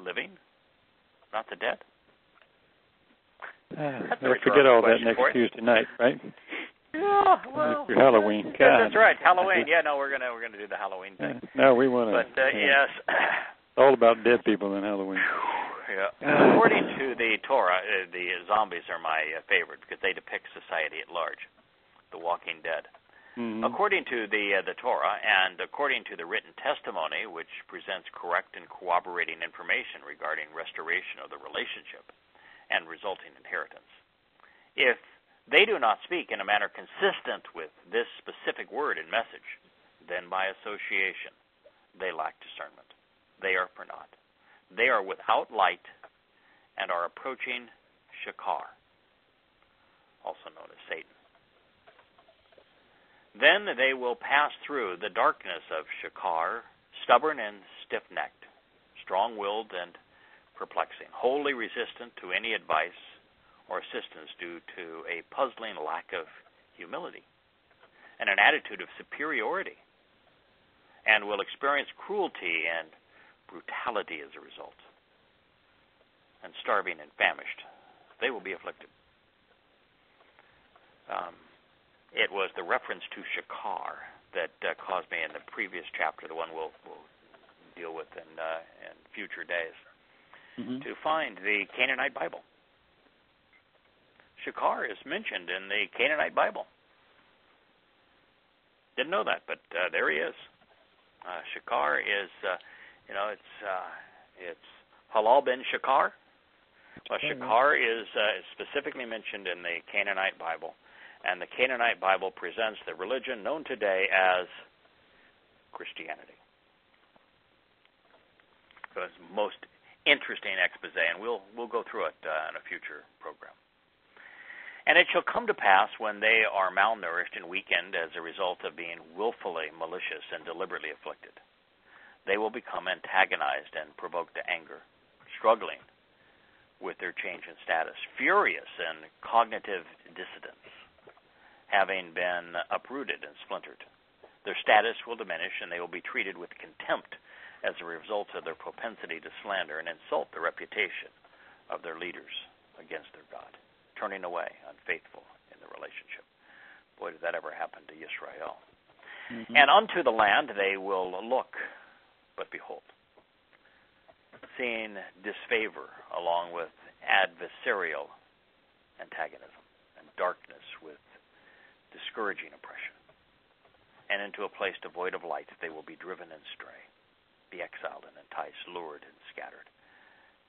living, not the dead? Don't forget all that next Tuesday night, right? Yeah, well, for Halloween. That's right, Halloween. Yeah, no, we're gonna do the Halloween thing. No, we want to. But yes, it's all about dead people in Halloween. Yeah. According to the Torah, the zombies are my favorite because they depict society at large, the Walking Dead. Mm-hmm. According to the Torah and according to the written testimony, which presents correct and corroborating information regarding restoration of the relationship and resulting inheritance, if they do not speak in a manner consistent with this specific word and message, then by association they lack discernment. They are for naught. They are without light and are approaching Shakar, also known as Satan. Then they will pass through the darkness of Shakar, stubborn and stiff-necked, strong-willed and perplexing, wholly resistant to any advice or assistance due to a puzzling lack of humility and an attitude of superiority, and will experience cruelty and brutality as a result. And starving and famished, they will be afflicted. It was the reference to Shakar that caused me in the previous chapter, the one we'll deal with in future days, to find the Canaanite Bible. Shakar is mentioned in the Canaanite Bible. Didn't know that, but there he is. Shakar is, it's Halal ben Shakar. Well, Shakar is specifically mentioned in the Canaanite Bible, and the Canaanite Bible presents the religion known today as Christianity. So it's the most interesting expose, and we'll go through it in a future program. And it shall come to pass when they are malnourished and weakened as a result of being willfully malicious and deliberately afflicted, they will become antagonized and provoked to anger, struggling with their change in status, furious and cognitive dissidence, having been uprooted and splintered. Their status will diminish, and they will be treated with contempt as a result of their propensity to slander and insult the reputation of their leaders against their God, turning away, unfaithful in the relationship. Boy, did that ever happen to Yisrael. And unto the land they will look, but behold, seeing disfavor along with adversarial antagonism and darkness with discouraging oppression. And into a place devoid of light they will be driven and stray, be exiled and enticed, lured and scattered,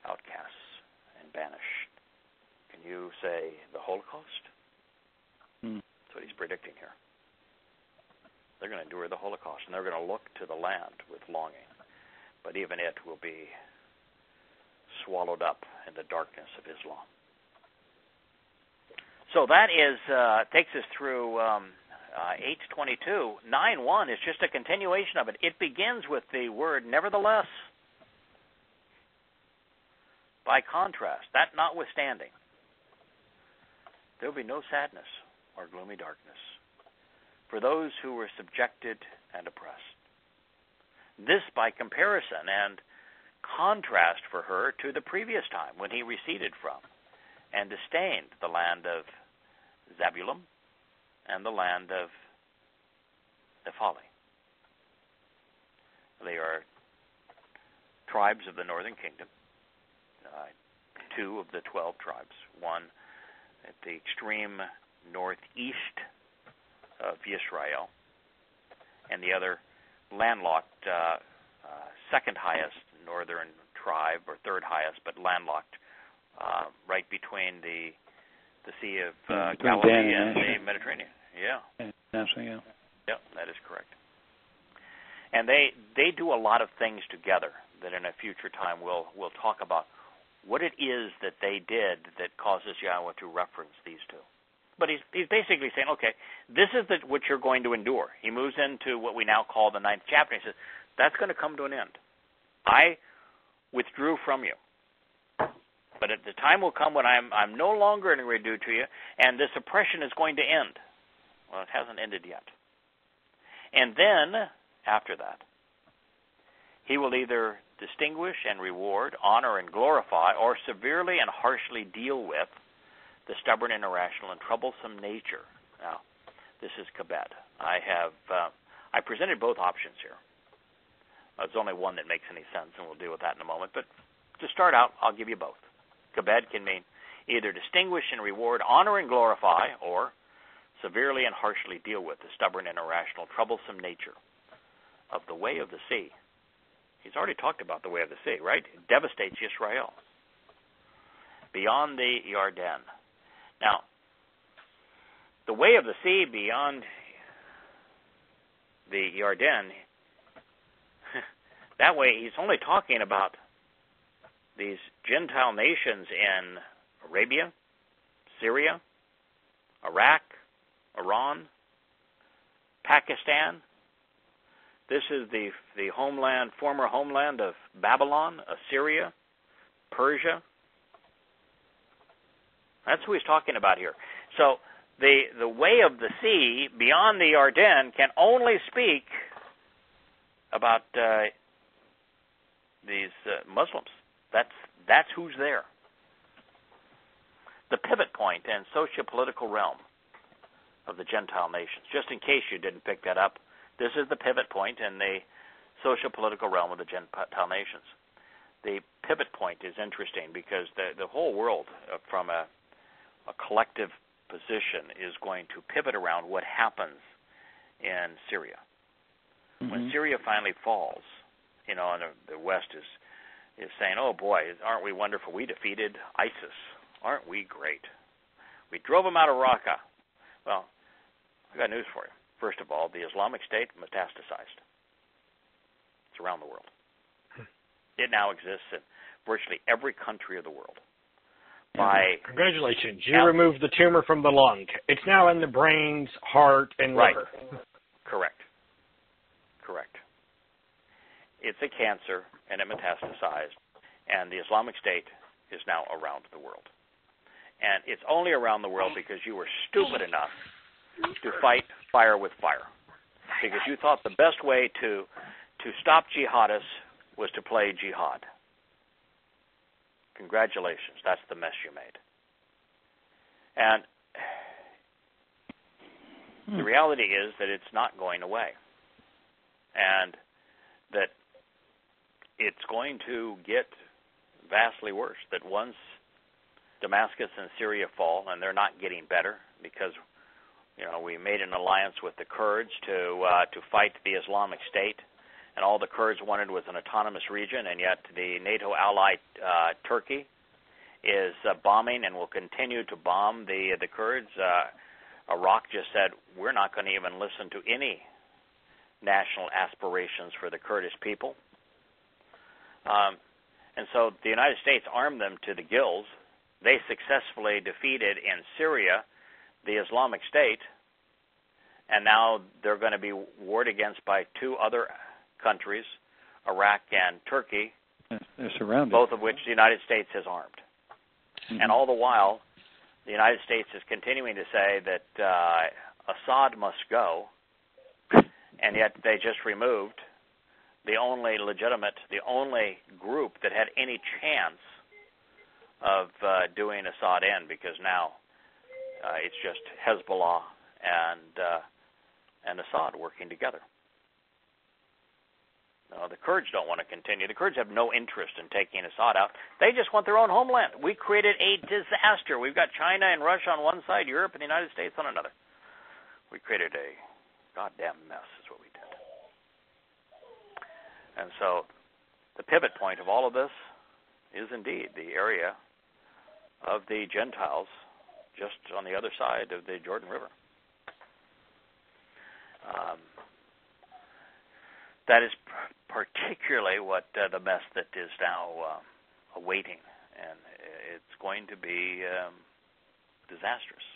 outcasts and banished. Can you say the Holocaust? That's what he's predicting here. They're going to endure the Holocaust, and they're going to look to the land with longing. But even it will be swallowed up in the darkness of Islam. So that is takes us through 8:22. 9:1 is just a continuation of it. It begins with the word nevertheless. By contrast, that notwithstanding, there will be no sadness or gloomy darkness for those who were subjected and oppressed. This by comparison and contrast for her to the previous time when he receded from and disdained the land of Zebulun and the land of Naphtali. They are tribes of the northern kingdom, two of the 12 tribes, one at the extreme northeast of Israel, and the other landlocked, second highest northern tribe, or third highest, but landlocked, right between the Sea of Galilee and the Mediterranean. Yeah. Absolutely, yeah. Yeah, that is correct. And they do a lot of things together that in a future time we'll talk about what it is that they did that causes Yahweh to reference these two. But he's basically saying, okay, this is what you're going to endure. He moves into what we now call the 9th chapter. He says, that's going to come to an end. I withdrew from you. But at the time will come when I'm no longer going to do to you, and this oppression is going to end. Well, it hasn't ended yet. And then, after that, he will either distinguish and reward, honor and glorify, or severely and harshly deal with the stubborn, irrational, and troublesome nature. Now, this is Kabed. I presented both options here. There's only one that makes any sense, and we'll deal with that in a moment. But to start out, I'll give you both. Kabed can mean either distinguish and reward, honor and glorify, or severely and harshly deal with the stubborn and irrational, troublesome nature of the way of the sea. He's already talked about the way of the sea, right? It devastates Israel. Beyond the Yarden. Now, the way of the sea beyond the Yarden, that way he's only talking about these Gentile nations in Arabia, Syria, Iraq, Iran, Pakistan. This is the former homeland of Babylon, Assyria, Persia. That's who he's talking about here. So the way of the sea beyond the Yarden can only speak about these Muslims. That's who's there. The pivot point and socio-political realm of the Gentile nations. Just in case you didn't pick that up, this is the pivot point in the socio-political realm of the Gentile nations. The pivot point is interesting because the whole world, from a collective position, is going to pivot around what happens in Syria. Mm-hmm. When Syria finally falls, and the West is saying, oh boy, aren't we wonderful? We defeated ISIS. Aren't we great? We drove them out of Raqqa. Well, I got news for you. First of all, the Islamic State metastasized. It's around the world. It now exists in virtually every country of the world. Congratulations. You removed the tumor from the lung. It's now in the brains, heart, and liver. Correct. It's a cancer, and it metastasized, and the Islamic State is now around the world. And it's only around the world because you were stupid enough to fight fire with fire. Because you thought the best way to stop jihadists was to play jihad. Congratulations, that's the mess you made. And the reality is that it's not going away. And that it's going to get vastly worse. That once Damascus and Syria fall, and they're not getting better because we made an alliance with the Kurds to fight the Islamic State, and all the Kurds wanted was an autonomous region, and yet the NATO ally Turkey is bombing and will continue to bomb the Kurds. Iraq just said, we're not going to even listen to any national aspirations for the Kurdish people. And so the United States armed them to the gills. They successfully defeated in Syria the Islamic State, and now they're going to be warred against by two other countries, Iraq and Turkey, they're surrounded, both of which the United States has armed. Mm-hmm. And all the while, the United States is continuing to say that Assad must go, and yet they just removed the only group that had any chance of doing Assad in, because now it's just Hezbollah and Assad working together. No, the Kurds don't want to continue. The Kurds have no interest in taking Assad out. They just want their own homeland. We created a disaster. We've got China and Russia on one side, Europe and the United States on another. We created a goddamn mess is what we did. And so the pivot point of all of this is indeed the area of the Gentiles just on the other side of the Jordan River. That is particularly what the mess that is now awaiting, and it's going to be disastrous.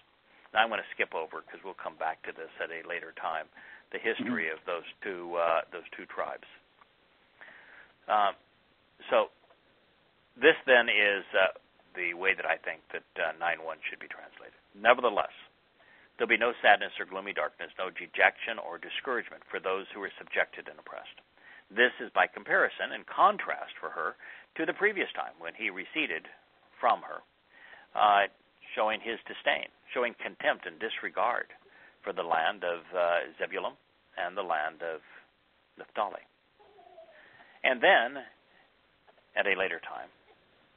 Now I'm going to skip over, because we'll come back to this at a later time, the history of those two tribes. So this then is the way that I think that 9:1 should be translated. Nevertheless, there'll be no sadness or gloomy darkness, no dejection or discouragement for those who are subjected and oppressed. This is by comparison and contrast for her to the previous time when he receded from her, showing his disdain, showing contempt and disregard for the land of Zebulun and the land of Naphtali. And then, at a later time,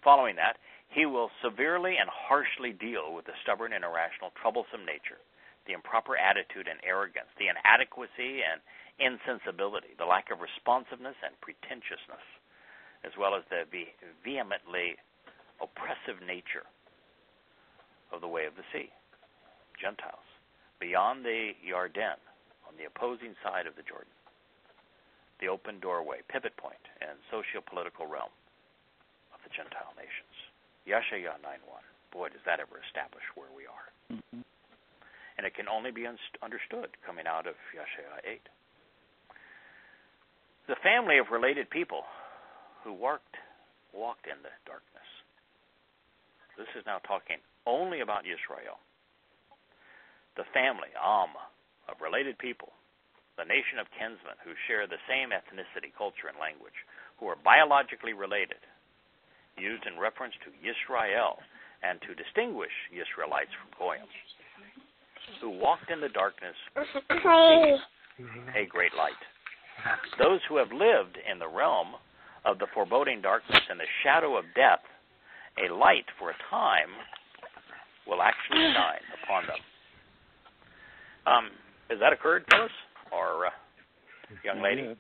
following that, he will severely and harshly deal with the stubborn and irrational, troublesome nature, the improper attitude and arrogance, the inadequacy and insensibility, the lack of responsiveness and pretentiousness, as well as the vehemently oppressive nature of the way of the sea, Gentiles, beyond the Yarden, on the opposing side of the Jordan, the open doorway, pivot point, and socio-political realm of the Gentile nations. Yahowah 9:1. Boy, does that ever establish where we are. Mm-hmm. And it can only be understood coming out of Yahowah 8. The family of related people who walked in the darkness. This is now talking only about Yisrael. The family, of related people, the nation of kinsmen who share the same ethnicity, culture, and language, who are biologically related, used in reference to Yisrael and to distinguish Israelites from Goyim, who walked in the darkness a great light. Those who have lived in the realm of the foreboding darkness and the shadow of death, a light for a time will actually shine upon them. Has that occurred, Phyllis? Or young lady?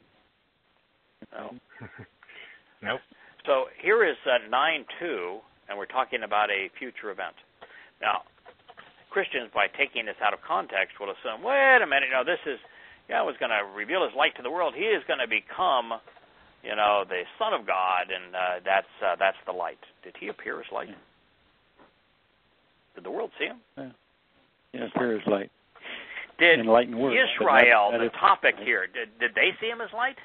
No. Nope. So here is 9:2, and we're talking about a future event. Now, Christians, by taking this out of context, will assume, wait a minute, this is, Yahweh's going to reveal his light to the world. He is going to become, the Son of God, and that's the light. Did he appear as light? Did the world see him? Yeah. He appeared as light. Did Israel, the topic here, did they see him as light?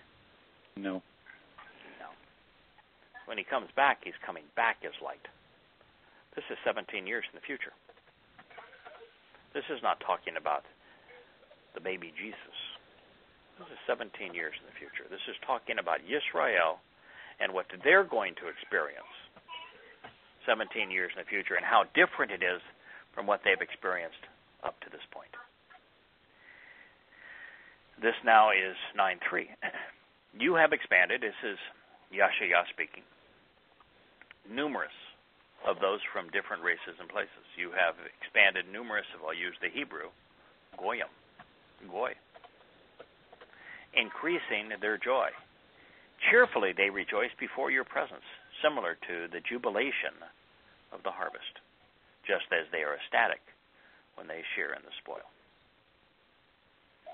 No. When he comes back, he's coming back as light. This is 17 years in the future. This is not talking about the baby Jesus. This is 17 years in the future. This is talking about Yisrael and what they're going to experience 17 years in the future and how different it is from what they've experienced up to this point. This now is 9:3. You have expanded, this is Yahowah speaking, numerous of those from different races and places. You have expanded numerous of, I'll use the Hebrew, Goyim, Goy, increasing their joy. Cheerfully they rejoice before your presence, similar to the jubilation of the harvest, just as they are ecstatic when they share in the spoil.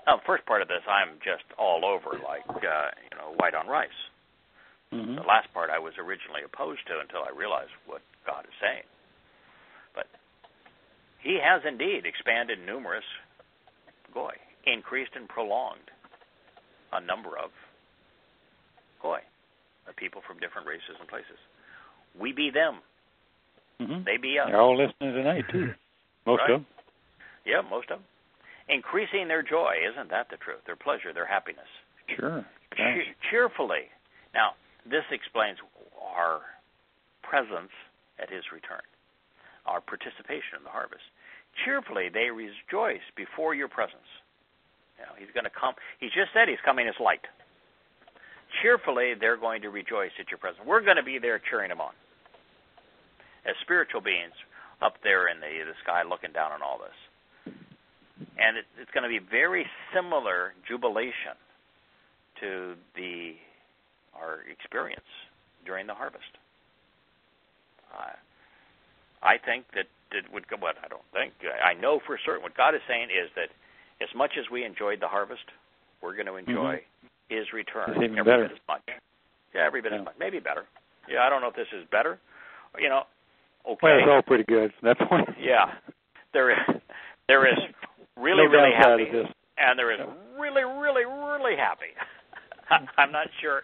Now, the first part of this, I'm just all over like, white on rice. Mm-hmm. The last part I was originally opposed to until I realized what God is saying. But he has indeed expanded numerous goy, increased and prolonged a number of goy, the people from different races and places. We be them. Mm-hmm. They be us. They're all listening tonight, too. Most of them. Yeah, most of them. Increasing their joy, isn't that the truth? Their pleasure, their happiness. Sure. Cheerfully. Now, this explains our presence at his return, our participation in the harvest. Cheerfully, they rejoice before your presence. He's going to come. He just said he's coming as light. cheerfully they're going to rejoice at your presence. We're going to be there cheering them on as spiritual beings up there in the sky looking down on all this. And it's going to be very similar jubilation to our experience during the harvest. I think that it would go, well, I don't think, I know for certain what God is saying is that as much as we enjoyed the harvest, we're going to enjoy His return every bit as much. Yeah, every bit as much. Maybe better. Yeah, I don't know if this is better. You know, okay. Well, it's all pretty good from that point. Yeah. There is really, really happy, and there is really, really, really happy. I'm not sure.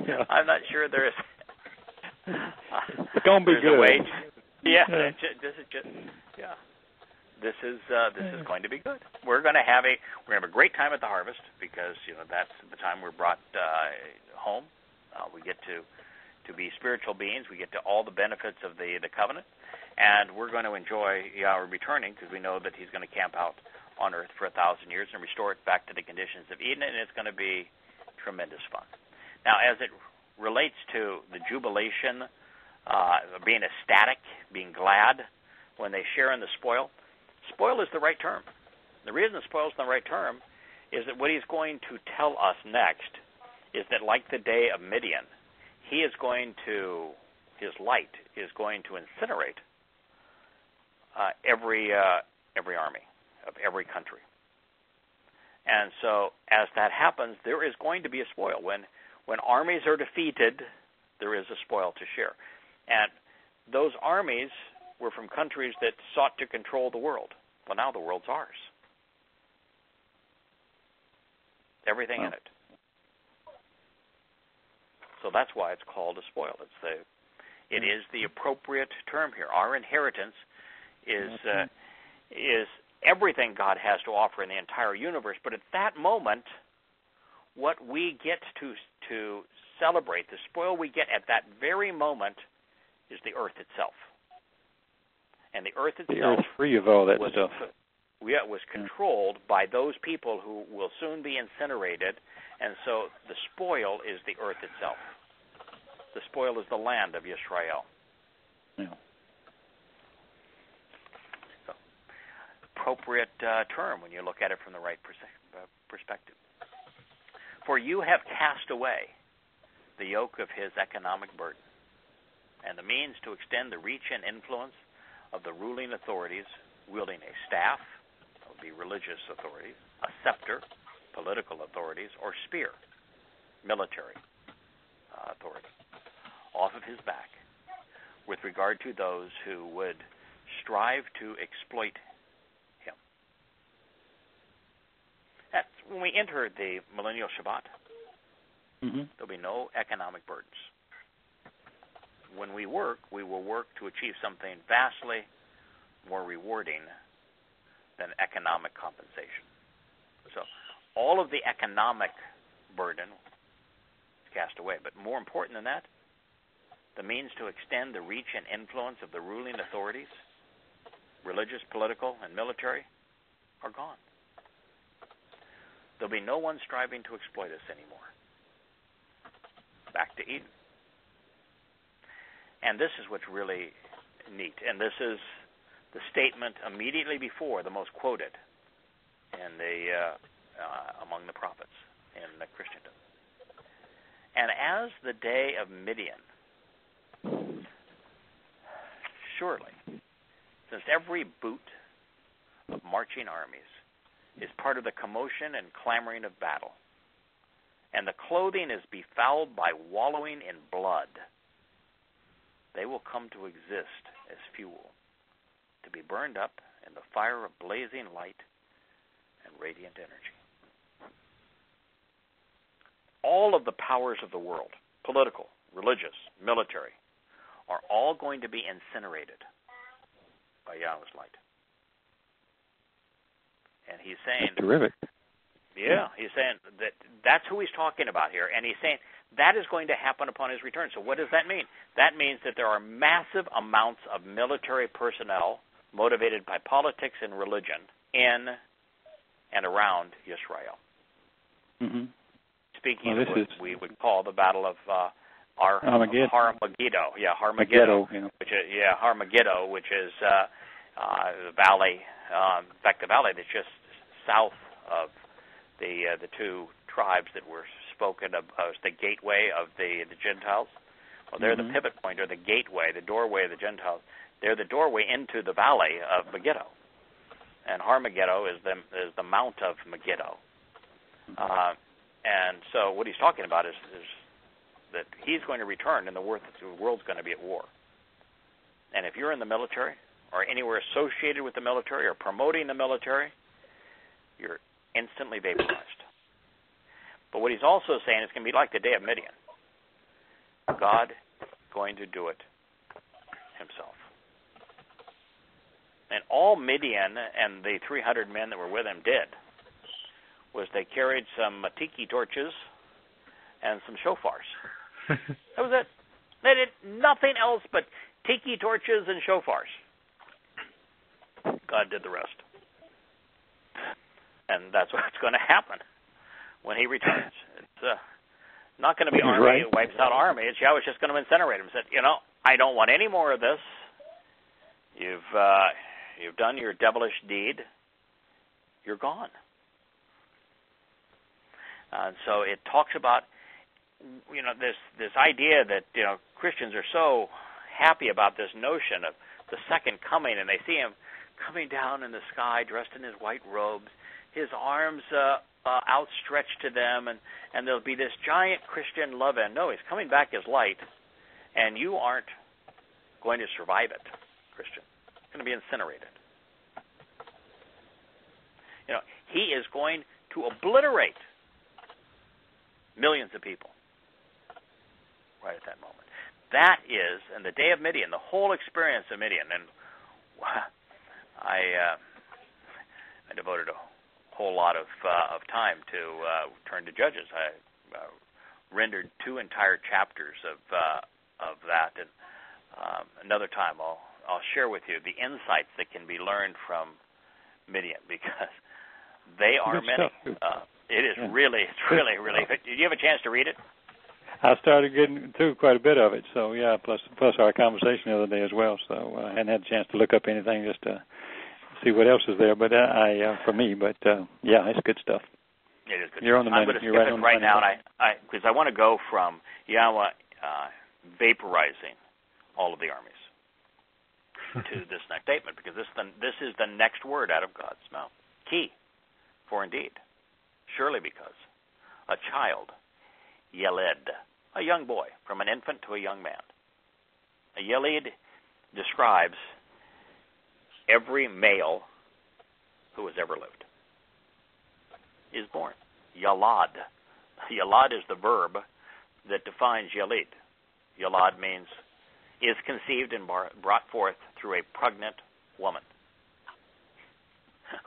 Yeah. I'm not sure there is. It's going to be good. Yeah. This is going to be good. We're going to have a great time at the harvest because that's the time we're brought home. We get to be spiritual beings. We get to all the benefits of the covenant, and we're going to enjoy Yahweh returning because we know that He's going to camp out on earth for 1,000 years and restore it back to the conditions of Eden, and it's going to be tremendous fun. Now, as it relates to the jubilation, being ecstatic, being glad when they share in the spoil, spoil is the right term. The reason the spoil is the right term is that what He's going to tell us next is that, like the day of Midian, His light is going to incinerate every army of every country. And so as that happens, there is going to be a spoil. When armies are defeated, there is a spoil to share. And those armies were from countries that sought to control the world. Well, now the world's ours. Everything in it. So that's why it's called a spoil. It is the appropriate term here. Our inheritance is everything God has to offer in the entire universe. But at that moment, what we get to celebrate, the spoil we get at that very moment, is the earth itself. And the earth itself, the earth's free of all that stuff. Yeah, it was controlled by those people who will soon be incinerated, and so the spoil is the earth itself. The spoil is the land of Yisrael. Yeah. So, appropriate term when you look at it from the right perspective. For you have cast away the yoke of His economic burden and the means to extend the reach and influence of the ruling authorities wielding a staff, that would be religious authorities, a scepter, political authorities, or spear, military authority, off of His back with regard to those who would strive to exploit Him. That's when we enter the millennial Shabbat, there'll be no economic burdens. When we work, we will work to achieve something vastly more rewarding than economic compensation. So all of the economic burden is cast away. But more important than that, the means to extend the reach and influence of the ruling authorities, religious, political, and military, are gone. There'll be no one striving to exploit us anymore. Back to Eden. And this is what's really neat. And this is the statement immediately before the most quoted in among the prophets in Christendom. And as the day of Midian, surely, since every boot of marching armies is part of the commotion and clamoring of battle, and the clothing is befouled by wallowing in blood, they will come to exist as fuel, to be burned up in the fire of blazing light and radiant energy. All of the powers of the world, political, religious, military, are all going to be incinerated by Yahweh's light. And He's saying... That's terrific. Yeah, He's saying that's who He's talking about here. And He's saying that is going to happen upon His return. So what does that mean? That means that there are massive amounts of military personnel motivated by politics and religion in and around Israel speaking of what we would call the Battle of Har-Megiddo. Yeah, Har-Megiddo. Which is Har-Megiddo, which is the valley. In fact, the valley that's just south of the two tribes that were spoken of as the gateway of the Gentiles. Well, they're the pivot point, or the gateway, the doorway of the Gentiles. They're the doorway into the valley of Megiddo. And Har-Megiddo is the Mount of Megiddo. And so what he's talking about is that he's going to return and the world's going to be at war. And if you're in the military or anywhere associated with the military or promoting the military, you're instantly vaporized. But what he's also saying is going to be like the day of Midian. God going to do it himself. And all Midian and the 300 men that were with him did was they carried some tiki torches and some shofars. That was it. They did nothing else but tiki torches and shofars. God did the rest. And that's what's going to happen when he returns. It's not going to be army that wipes out army. It's Yahweh's just going to incinerate him. He said, I don't want any more of this. You've done your devilish deed. You're gone. And so it talks about, this idea that, Christians are so happy about this notion of the second coming, and they see him coming down in the sky dressed in his white robes, his arms outstretched to them, and there'll be this giant Christian love end. No, he's coming back as light, and you aren't going to survive it, Christian. It's going to be incinerated. He is going to obliterate millions of people right at that moment. That is, and the day of Midian, the whole experience of Midian, and I devoted a whole lot of time to turn to Judges. I rendered 2 entire chapters of that, and another time I'll share with you the insights that can be learned from Midian, because they are many. It is really good. Did you have a chance to read it? I started getting through quite a bit of it, so yeah, plus our conversation the other day as well, so I hadn't had a chance to look up anything just to see what else is there, but yeah, it's good stuff. It is good. You're on the money. I'm going to skip it right now, because I want to go from Yahweh vaporizing all of the armies to this next statement, because this is the next word out of God's mouth. Key, for indeed, surely because a child, Yeled, a young boy, from an infant to a young man. A Yeled describes every male who has ever lived is born. Yalad. Yalad is the verb that defines Yeled. Yalad means is conceived and brought forth through a pregnant woman.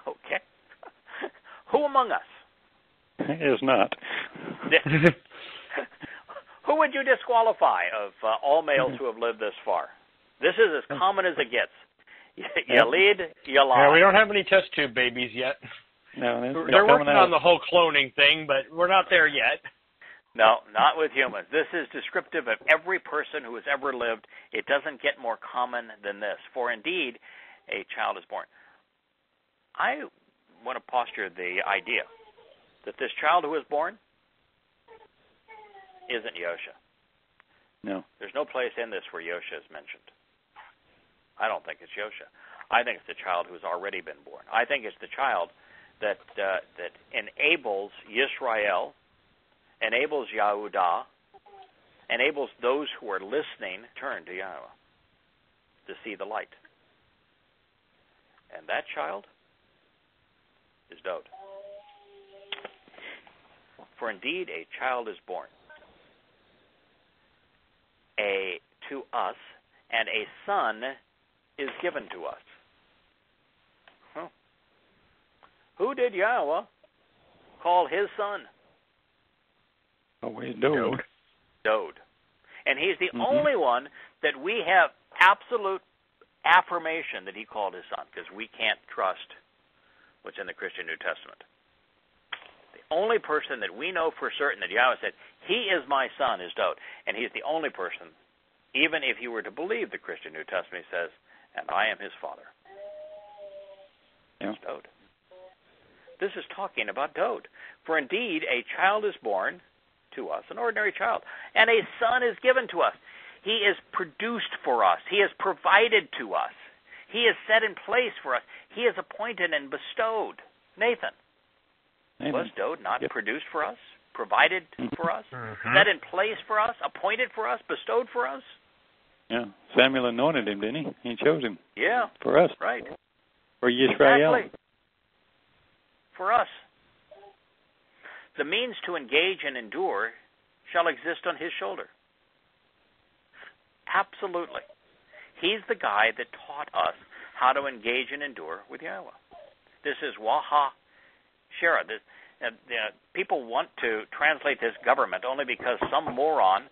Okay. Who among us is not? Who would you disqualify of all males who have lived this far? This is as common as it gets. Yalid, Yalad. Yeah, we don't have any test tube babies yet. No, they're working on the whole cloning thing, but we're not there yet. No, not with humans. This is descriptive of every person who has ever lived. It doesn't get more common than this. For indeed, a child is born. I want to posture the idea that this child who is born isn't Yosha. No. There's no place in this where Yosha is mentioned. I don't think it's Yosha. I think it's the child who's already been born. I think it's the child that enables Yisrael, enables Yehudah, enables those who are listening turn to Yahweh to see the light. And that child is Dod. For indeed a child is born to us, and a son is given to us. Huh. Who did Yahweh call his son? Always Dod. Dod. And he's the only one that we have absolute affirmation that he called his son, because we can't trust what's in the Christian New Testament. The only person that we know for certain that Yahweh said, he is my son, is Dowd. And he's the only person, even if you were to believe the Christian New Testament, he says, and I am his father. Yeah. It's Dowd. This is talking about Dowd. For indeed, a child is born to us, an ordinary child, and a son is given to us. He is produced for us. He is provided to us. He is set in place for us. He is appointed and bestowed. Nathan, Amen. was Dowd not produced for us, provided for us, set in place for us, appointed for us, bestowed for us? Yeah. Samuel anointed him, didn't he? He chose him. Yeah. For us. Right. For Yisrael. Exactly. For us. The means to engage and endure shall exist on his shoulder. Absolutely. He's the guy that taught us how to engage and endure with Yahweh. This is Waha Shera. People want to translate this government only because some moron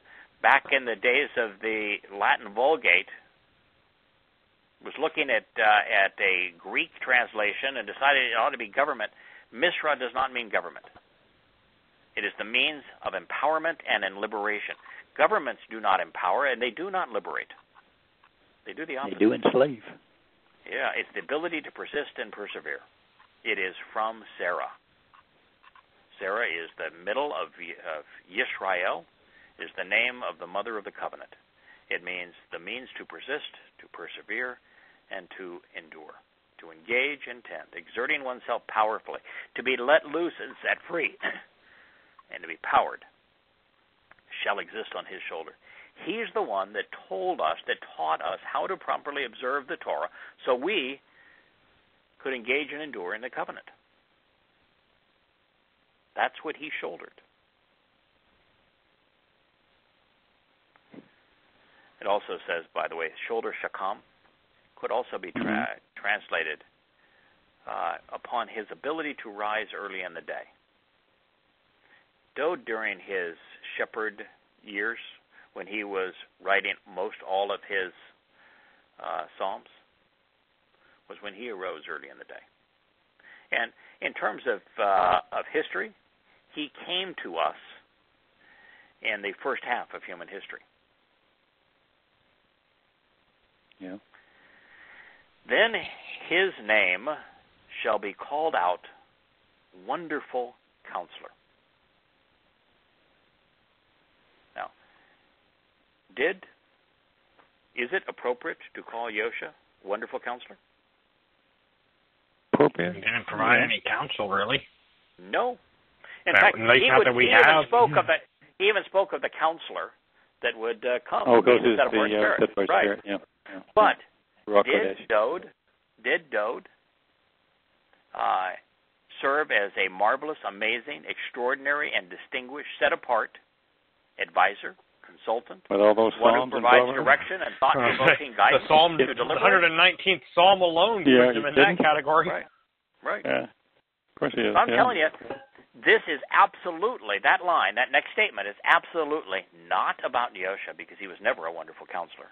back in the days of the Latin Vulgate was looking at a Greek translation and decided it ought to be government. Misra does not mean government. It is the means of empowerment and in liberation. Governments do not empower and they do not liberate. They do the opposite. They do enslave. Yeah, it's the ability to persist and persevere. It is from Sarah. Sarah is the middle of Yisrael, is the name of the mother of the covenant. It means the means to persist, to persevere, and to endure, to engage in tent, exerting oneself powerfully, to be let loose and set free, and to be powered, shall exist on his shoulder. He's the one that told us, that taught us how to properly observe the Torah so we could engage and endure in the covenant. That's what he shouldered. It also says, by the way, shoulder shakam could also be translated upon his ability to rise early in the day. Dowd, during his shepherd years, when he was writing most all of his psalms, was when he arose early in the day. And in terms of history, he came to us in the first half of human history. Yeah. Then his name shall be called out Wonderful Counselor. Now, is it appropriate to call Yosha Wonderful Counselor? Appropriate? He didn't provide any counsel, really. No. In Well, fact, at least not that we have. He even spoke of the counselor that would come. Oh, because it's the Spirit. Right. Spirit. Yeah. But Did Dowd serve as a marvelous, amazing, extraordinary, and distinguished, set-apart advisor, consultant, with all those one psalms who provides direction and thought-provoking guidance to the deliver? 119th Psalm alone puts him in that category. Right. Yeah. Of course he is. I'm telling you, this is absolutely, that line, that next statement is absolutely not about Yosha, because he was never a wonderful counselor.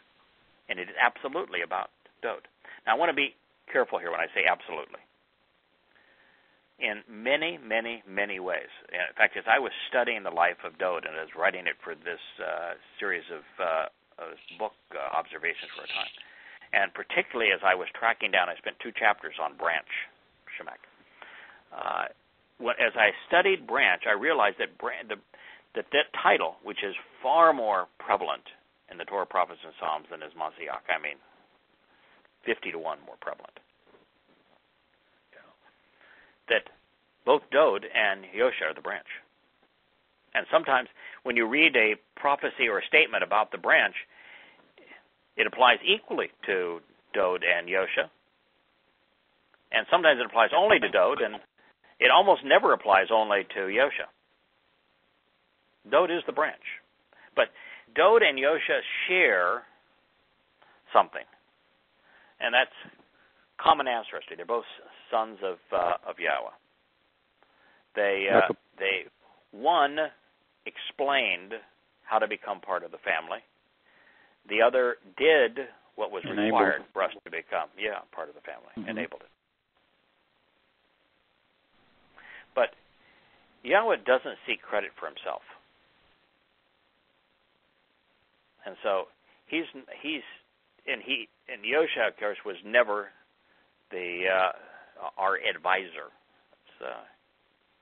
And it is absolutely about Dowd. Now, I want to be careful here when I say absolutely. In many, many, many ways. In fact, as I was studying the life of Dowd and I was writing it for this series of book observations for a time, and particularly as I was tracking down, I spent 2 chapters on Branch, Shemek. As I studied Branch, I realized that that title, which is far more prevalent in the Torah, Prophets, and Psalms than is Masiach, 50 to 1 more prevalent. That both Dowd and Yosha are the branch. And sometimes when you read a prophecy or a statement about the branch, it applies equally to Dowd and Yosha. And sometimes it applies only to Dowd, and it almost never applies only to Yosha. Dowd is the branch. But Dowd and Yosha share something, and that's common ancestry. They're both sons of Yahweh. One explained how to become part of the family. The other did what was required for us to become, part of the family, enabled it. But Yahweh doesn't seek credit for himself. And so and Yosha, of course, was never our advisor. It's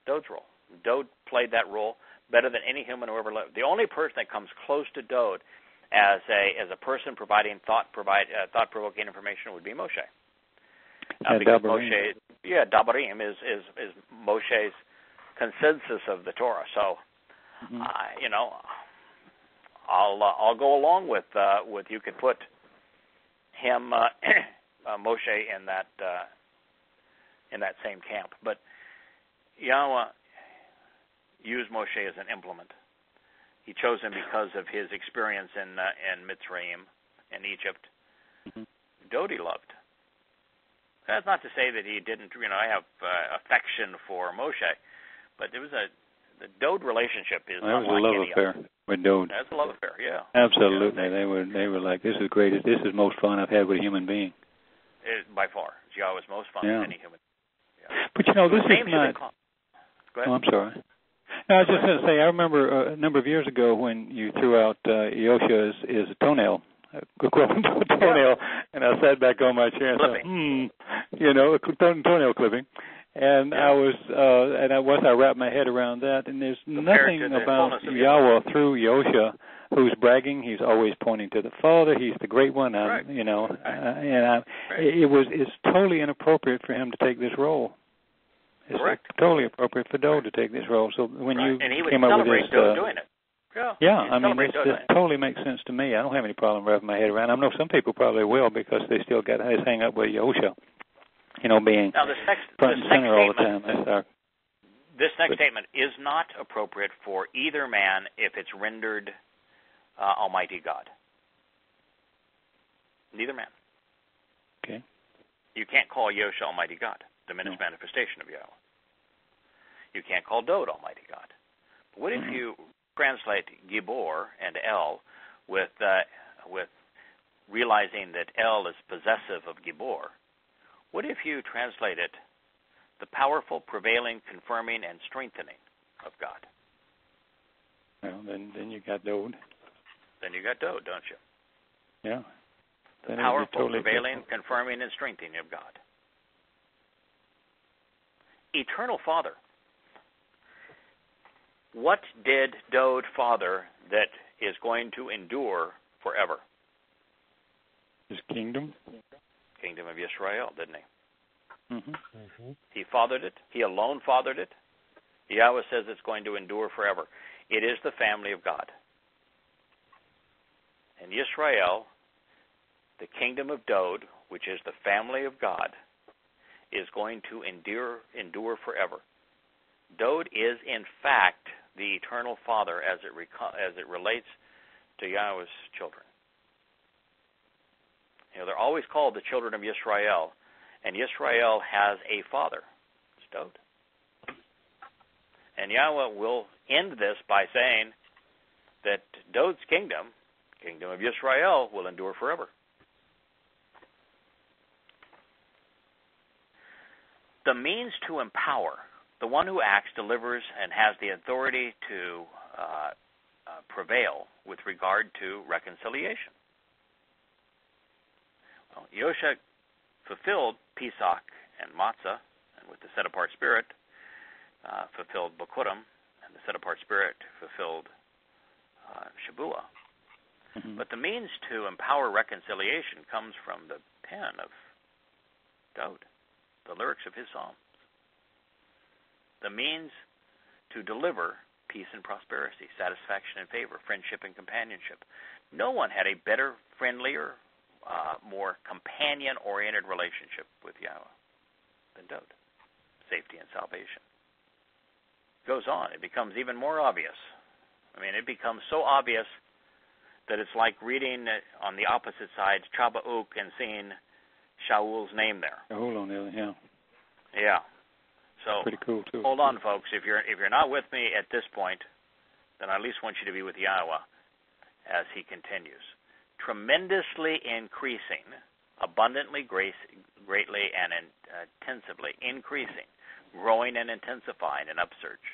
Dode's role. Dode played that role better than any human who ever lived. The only person that comes close to Dode as a person providing thought-provoking information would be Moshe. Because Moshe, Dabarim is Moshe's consensus of the Torah. So, I'll go along with you could put him, Moshe, in that same camp. But Yahweh used Moshe as an implement. He chose him because of his experience in Mitzrayim, in Egypt. Dode he loved. That's not to say that he didn't. I have affection for Moshe, but there was the Dode relationship is that was unlike a love any affair other. with Dode. That's a love affair, yeah. Absolutely, they were like, this is great. This is most fun I've had with a human being. By far, it's Yahweh's most fun with any human. Yeah. But this is not. Go ahead. Oh, I'm sorry. No, I was just going to say, I remember a number of years ago when you threw out Yosha as a toenail, equivalent to a toenail, and I sat back on my chair and thought, toenail clipping. And once I wrapped my head around that, and there's nothing about Yahweh through Yosha who's bragging. He's always pointing to the Father. He's the great one. It's totally inappropriate for him to take this role. It's totally appropriate for Dode to take this role. So when you came up with this, doing it. This totally makes sense to me. I don't have any problem wrapping my head around. I know some people probably will because they still got this hang up with Yosha. Being front and center all the time. This next statement is not appropriate for either man if it's rendered Almighty God. Neither man. Okay. You can't call Yosha Almighty God, diminished manifestation of Yahweh. You can't call Dode Almighty God. But what if you translate Gibor and El with realizing that El is possessive of Gibor? What if you translate it, the powerful, prevailing, confirming, and strengthening of God? Well, then you got Dode. Then you got Dode, don't you? Yeah. The powerful, prevailing, confirming, and strengthening of God. Eternal Father. What did Dode father that is going to endure forever? His kingdom. Kingdom of Israel, didn't he? Mm-hmm. He fathered it. He alone fathered it. Yahweh says it's going to endure forever. It is the family of God. And Israel, the kingdom of Dode, which is the family of God, is going to endure forever. Dode is, in fact, the eternal Father as it relates to Yahweh's children. They're always called the children of Yisrael, and Yisrael has a father. It's Dode. And Yahweh will end this by saying that Dode's kingdom of Yisrael, will endure forever. The means to empower, the one who acts, delivers, and has the authority to prevail with regard to reconciliation. Well, Yosha fulfilled Pesach and Matzah, and with the set-apart spirit, fulfilled Bokurim, and the set-apart spirit fulfilled Shabuah. But the means to empower reconciliation comes from the pen of Dode, the lyrics of his psalms. The means to deliver peace and prosperity, satisfaction and favor, friendship and companionship. No one had a better, friendlier, more companion-oriented relationship with Yahweh than Dode. Safety and salvation. It goes on. It becomes even more obvious. It becomes so obvious that it's like reading on the opposite side Chabauk and seeing Shaul's name there. Shaul on there, yeah. Yeah. So pretty cool too. Hold on, folks. If you're not with me at this point, then I at least want you to be with Yahweh as he continues. Tremendously increasing, abundantly, greatly, and intensively increasing, growing and intensifying in upsurge.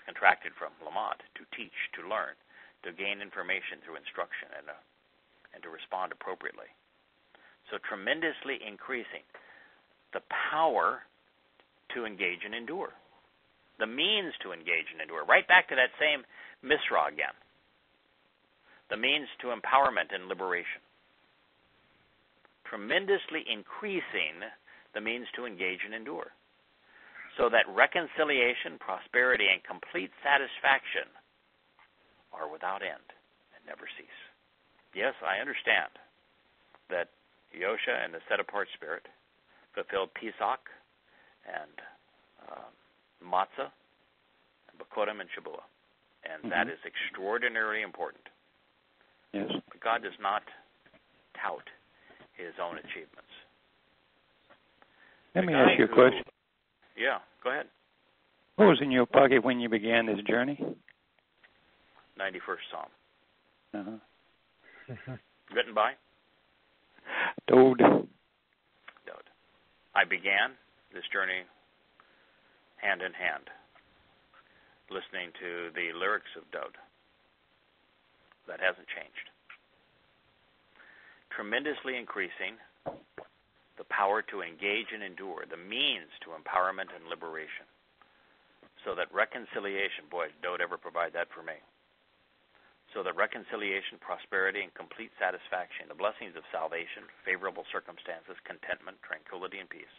contracted from lamad, to teach, to learn, to gain information through instruction, and to respond appropriately. So tremendously increasing the power to engage and endure, the means to engage and endure. Right back to that same misra again, the means to empowerment and liberation. Tremendously increasing the means to engage and endure, so that reconciliation, prosperity, and complete satisfaction are without end and never cease. Yes, I understand that Yosha and the set-apart spirit fulfilled Pesach and Matzah, and Bakodim and Shabuah, and that is extraordinarily important. Yes. But God does not tout his own achievements. Let me ask you a question. Yeah, go ahead. What was in your pocket when you began this journey? 91st Psalm. Uh-huh. Written by? Dode. I began this journey hand in hand, listening to the lyrics of Dode. That hasn't changed. Tremendously increasing the power to engage and endure, the means to empowerment and liberation, so that reconciliation, boy, Dode ever provide that for me, so that reconciliation, prosperity, and complete satisfaction, the blessings of salvation, favorable circumstances, contentment, tranquility, and peace,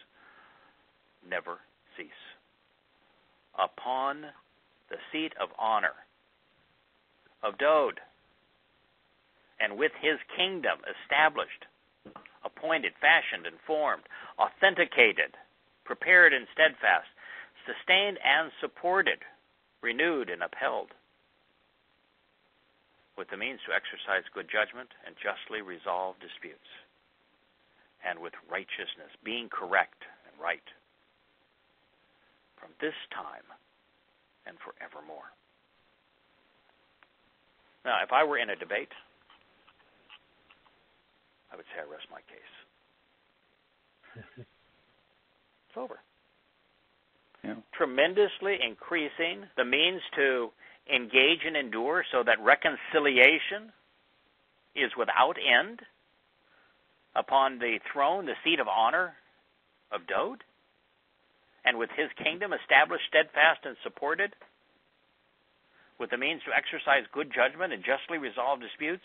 never cease. Upon the seat of honor of Dode, and with his kingdom established, appointed, fashioned, and formed, authenticated, prepared, and steadfast, sustained and supported, renewed and upheld, with the means to exercise good judgment and justly resolve disputes, and with righteousness, being correct and right, from this time and forevermore. Now, if I were in a debate, I would say I rest my case. It's over. Yeah. Tremendously increasing the means to engage and endure, so that reconciliation is without end upon the throne, the seat of honor of Dode, and with his kingdom established, steadfast, and supported, with the means to exercise good judgment and justly resolve disputes,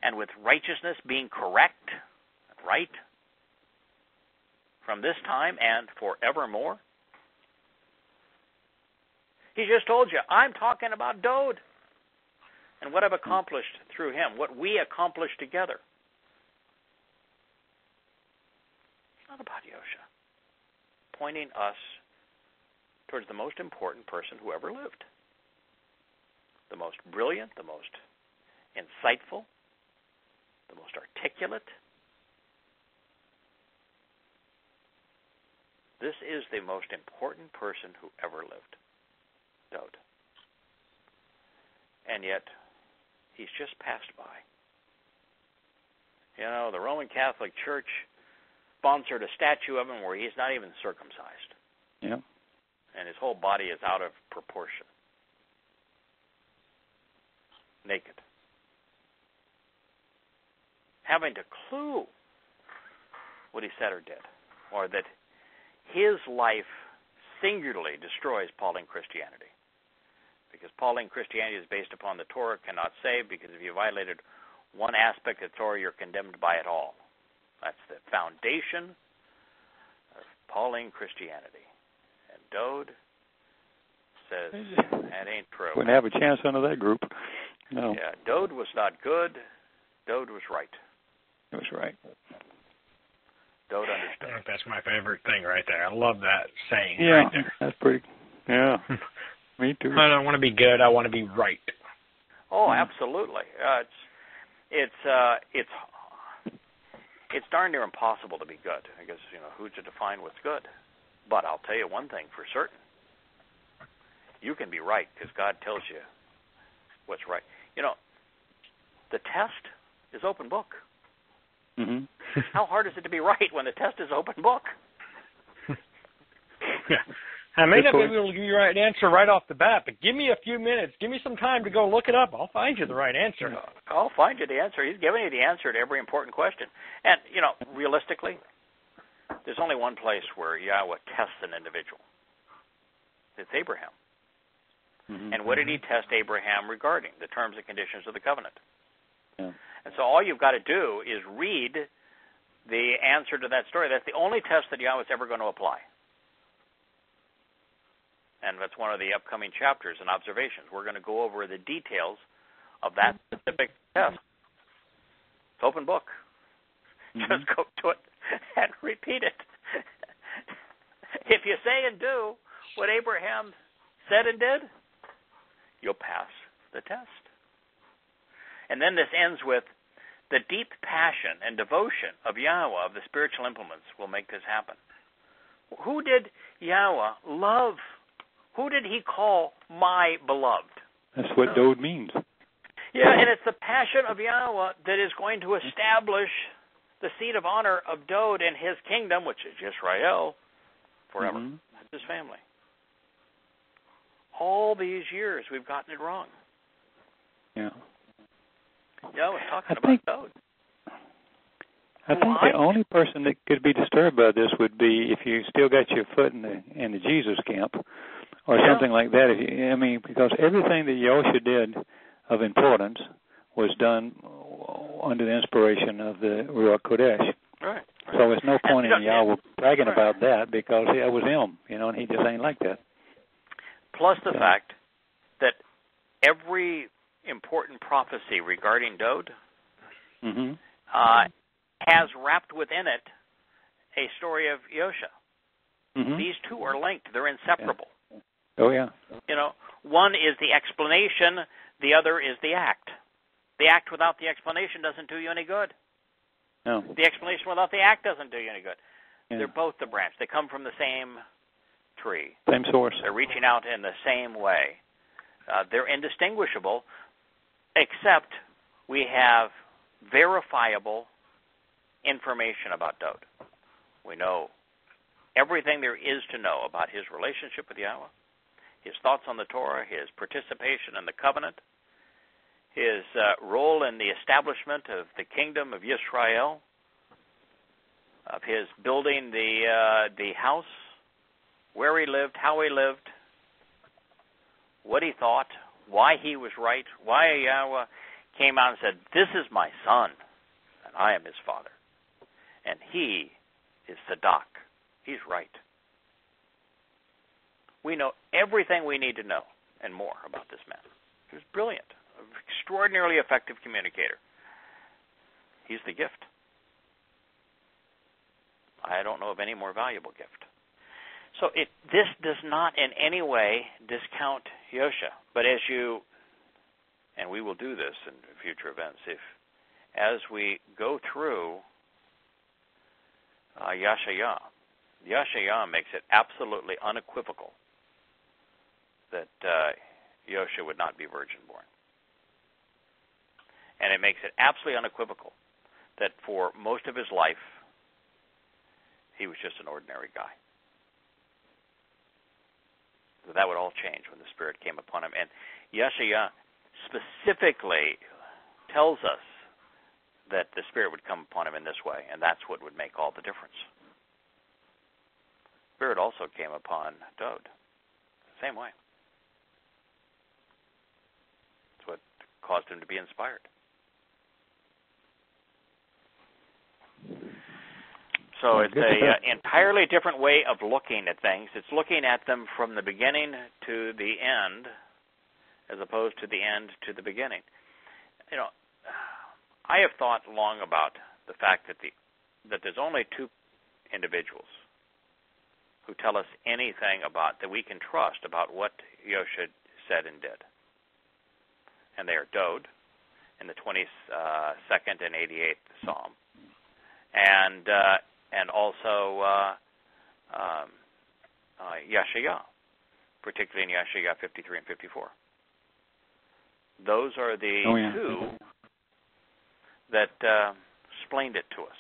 and with righteousness, being correct and right, from this time and forevermore. He just told you, I'm talking about Dode and what I've accomplished through him, what we accomplished together. It's not about Yosha. Pointing us towards the most important person who ever lived. The most brilliant, the most insightful, the most articulate. This is the most important person who ever lived. Dode. And yet, he's just passed by. You know, the Roman Catholic Church sponsored a statue of him where he's not even circumcised. Yeah. And his whole body is out of proportion. Naked. Having a clue what he said or did, or that his life singularly destroys Pauline Christianity. Because Pauline Christianity is based upon the Torah, cannot save, because if you violated one aspect of the Torah, you're condemned by it all. That's the foundation of Pauline Christianity. And Dode says, that ain't true. Wouldn't have a chance under that group. No. Yeah, Dode was not good. Dode was right. It was right. Dode understood. I think that's my favorite thing right there. I love that saying Yeah, right there. that's pretty, yeah. Me too. I don't want to be good. I want to be right. Oh, absolutely. It's darn near impossible to be good, because, you know, who's to define what's good? But I'll tell you one thing for certain. You can be right, because God tells you what's right. You know, the test is open book. Mm-hmm. How hard is it to be right when the test is open book? Yeah. I may not be able to give you the right answer right off the bat, but give me a few minutes. Give me some time to go look it up. I'll find you the right answer. I'll find you the answer. He's giving you the answer to every important question. And, realistically, there's only one place where Yahweh tests an individual. It's Abraham. Mm-hmm. And what did he test Abraham regarding? The terms and conditions of the covenant. Yeah. And so all you've got to do is read the answer to that story. That's the only test that Yahweh's ever going to apply. And that's one of the upcoming chapters and observations. We're going to go over the details of that specific test. It's open book. Mm-hmm. Just go to it and repeat it. If you say and do what Abraham said and did, you'll pass the test. And then this ends with the deep passion and devotion of Yahweh, of the spiritual implements, will make this happen. Who did Yahweh love? Who did he call my beloved? That's what Dode means. Yeah, and it's the passion of Yahweh that is going to establish the seat of honor of Dode and his kingdom, which is Yisrael, forever. Mm-hmm. That's his family. All these years we've gotten it wrong. Yeah. Yahweh was talking about Dode. I think the only person that could be disturbed by this would be if you still got your foot in the Jesus camp or something like that. Because everything that Yosha did of importance was done under the inspiration of the Ruach Kodesh. Right. So there's no point in Yahweh bragging about that because it was him, and he just ain't like that. Plus the fact that every important prophecy regarding Dode mm-hmm. Has wrapped within it a story of Yosha. Mm-hmm. These two are linked. They're inseparable. Yeah. Oh, yeah. One is the explanation, the other is the act. The act without the explanation doesn't do you any good. No. The explanation without the act doesn't do you any good. Yeah. They're both the branch. They come from the same tree. Same source. They're reaching out in the same way. They're indistinguishable, except we have verifiable information about Dode. We know everything there is to know about his relationship with Yahweh, his thoughts on the Torah, his participation in the covenant, his role in the establishment of the kingdom of Yisrael, of his building the house, where he lived, how he lived, what he thought, why he was right, why Yahweh came out and said, "This is my son, and I am his father." And he is Sadak. He's right. We know everything we need to know and more about this man. He was brilliant, an extraordinarily effective communicator. He's the gift. I don't know of any more valuable gift. So this does not in any way discount Yosha. But and we will do this in future events, as we go through Yashayah makes it absolutely unequivocal that Yosha would not be virgin-born. And it makes it absolutely unequivocal that for most of his life, he was just an ordinary guy. So that would all change when the Spirit came upon him. And Yashayah specifically tells us that the Spirit would come upon him in this way, and that's what would make all the difference. Spirit also came upon Dode, same way. It's what caused him to be inspired. So it's an entirely different way of looking at things. It's looking at them from the beginning to the end, as opposed to the end to the beginning. I have thought long about the fact that there's only two individuals who tell us anything that we can trust about what Yosha said and did. And they are Dode in the 22nd and 88th Psalm, and also Yashayah, particularly in Yashayah 53 and 54. Those are the two that explained it to us.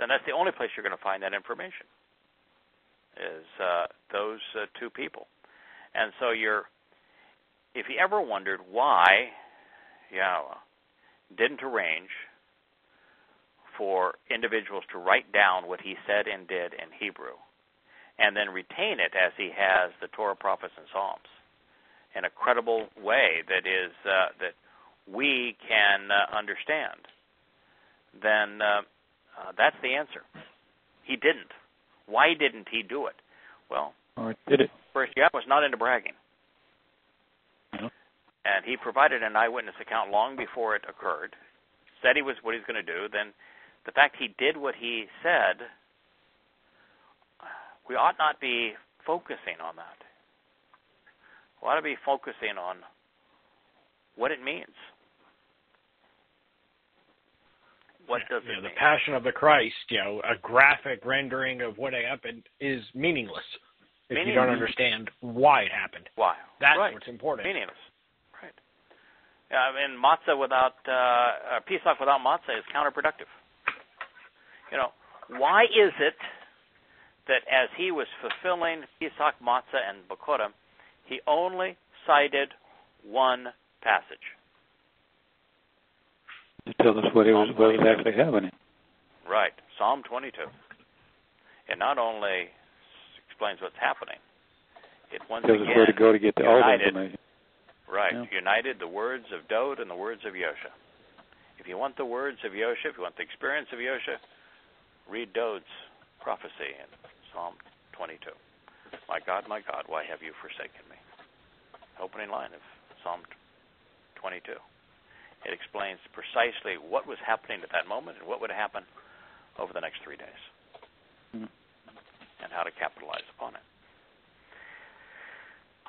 And that's the only place you're going to find that information, is two people. And so if you ever wondered why Yahowah didn't arrange for individuals to write down what he said and did in Hebrew, and then retain it as he has the Torah, prophets, and Psalms in a credible way that is that we can understand, then that's the answer. He didn't. Why didn't he do it? Well, did it? First, Yahweh was not into bragging. No. And he provided an eyewitness account long before it occurred, said he was what he's going to do. Then the fact he did what he said, we ought not be focusing on that. We ought to be focusing on what it means. What does it mean? The Passion of the Christ, a graphic rendering of what happened is meaningless if you don't understand why it happened. Why? That's what's important. Meaningless. Right. And matzah without, Pesach without matzah is counterproductive. Why is it that as he was fulfilling Pesach, matzah, and Bakora, he only cited one passage? To tell us what was actually happening. Right, Psalm 22. It not only explains what's happening, it once tells again us where to go to get all the information. Right, united the words of Dod and the words of Yosha. If you want the words of Yosha, if you want the experience of Yosha, read Dod's prophecy in Psalm 22. My God, why have you forsaken me? Opening line of Psalm 22. It explains precisely what was happening at that moment and what would happen over the next 3 days, and how to capitalize upon it.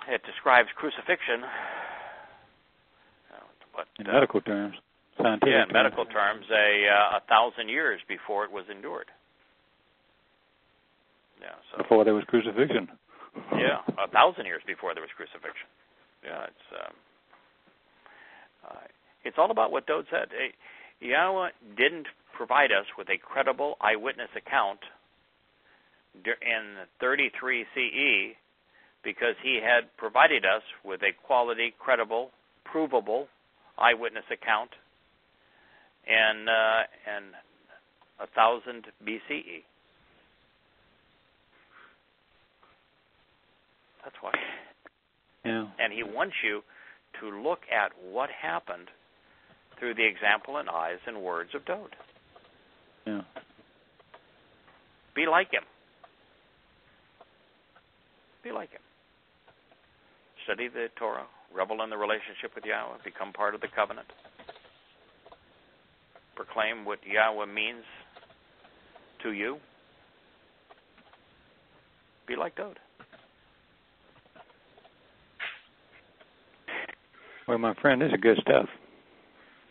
It describes crucifixion. In medical terms, scientific terms. In medical terms, 1,000 years before it was endured. Yeah, so before there was crucifixion. Yeah, 1,000 years before there was crucifixion. Yeah, it's all about what Dod said. Yahweh didn't provide us with a credible eyewitness account in 33 CE because he had provided us with a quality, credible, provable eyewitness account in 1000 BCE. That's why. Yeah. And he wants you to look at what happened through the example and eyes and words of Dod. Yeah. Be like him. Be like him. Study the Torah. Revel in the relationship with Yahweh. Become part of the covenant. Proclaim what Yahweh means to you. Be like Dod. Well, my friend, this is good stuff.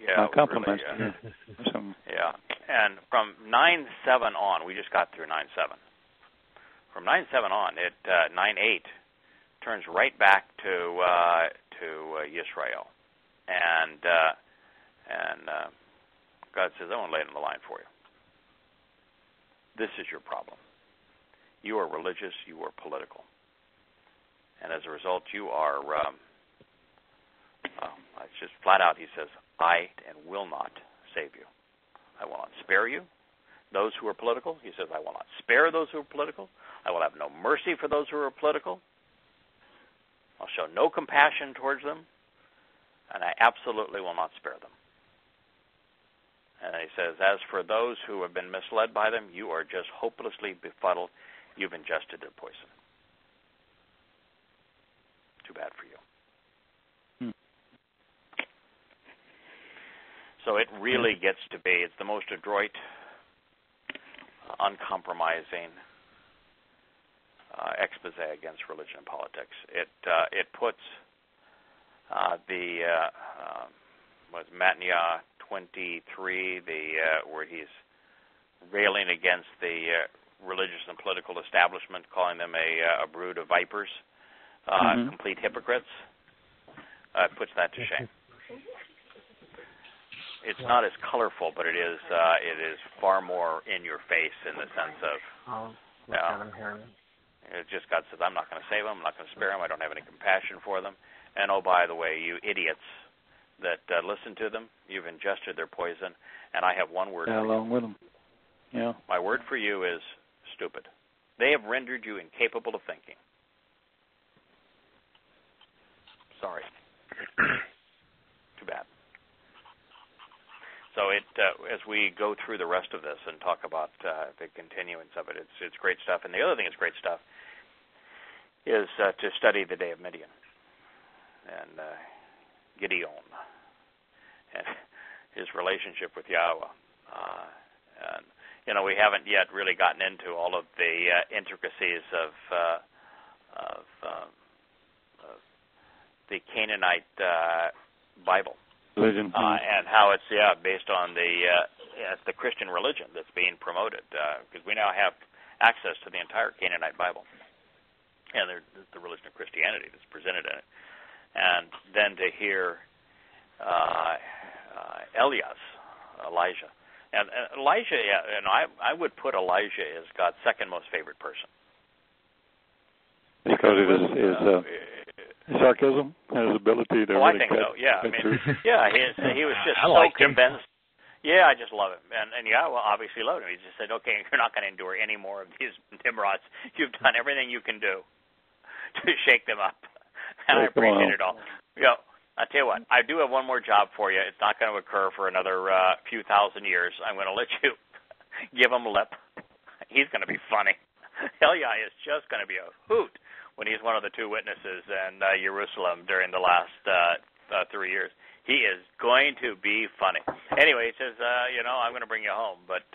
Yeah, my compliments. Really, yeah, and from 9:7 on, we just got through 9:7. From 9:7 on, 9:8 turns right back to Yisrael, and God says, "I want to lay it on the line for you. This is your problem. You are religious. You are political, and as a result, you are." It's just flat out. He says, I and will not save you. I will not spare you. Those who are political, he says, I will not spare those who are political. I will have no mercy for those who are political. I'll show no compassion towards them. And I absolutely will not spare them. And he says, as for those who have been misled by them, you are just hopelessly befuddled. You've ingested their poison. Too bad for you. So it really gets to be, it's the most adroit, uncompromising expose against religion and politics. It puts Matniah 23, where he's railing against the religious and political establishment, calling them a brood of vipers, complete hypocrites, puts that to shame. It's not as colorful, but it is far more in your face in the sense of It's just God says, I'm not going to save them. I'm not going to spare them. I don't have any compassion for them. And, oh, by the way, you idiots that listen to them, you've ingested their poison. And I have one word for you. Along with them. Yeah. My word for you is stupid. They have rendered you incapable of thinking. Sorry. Too bad. So as we go through the rest of this and talk about the continuance of it, it's great stuff. And the other thing that's great stuff is to study the day of Midian and Gideon and his relationship with Yahowah. And we haven't yet really gotten into all of the intricacies of the Canaanite Bible. Religion. And how it's based on the Christian religion that's being promoted, because we now have access to the entire Canaanite Bible and the religion of Christianity that's presented in it. And then to hear Elijah. And Elijah, I would put Elijah as God's second most favorite person. Because it is sarcasm, his ability to I really think so, yeah. I mean, he was just so convinced. Yeah, I just love him. And Yahweh obviously loved him. He just said, okay, you're not going to endure any more of these Nimrods. You've done everything you can do to shake them up. And I appreciate it all. I'll tell you what, I do have one more job for you. It's not going to occur for another few thousand years. I'm going to let you give him a lip. He's going to be funny. Elia is just going to be a hoot when he's one of the two witnesses in Jerusalem during the last 3 years. He is going to be funny. Anyway, he says, I'm going to bring you home. But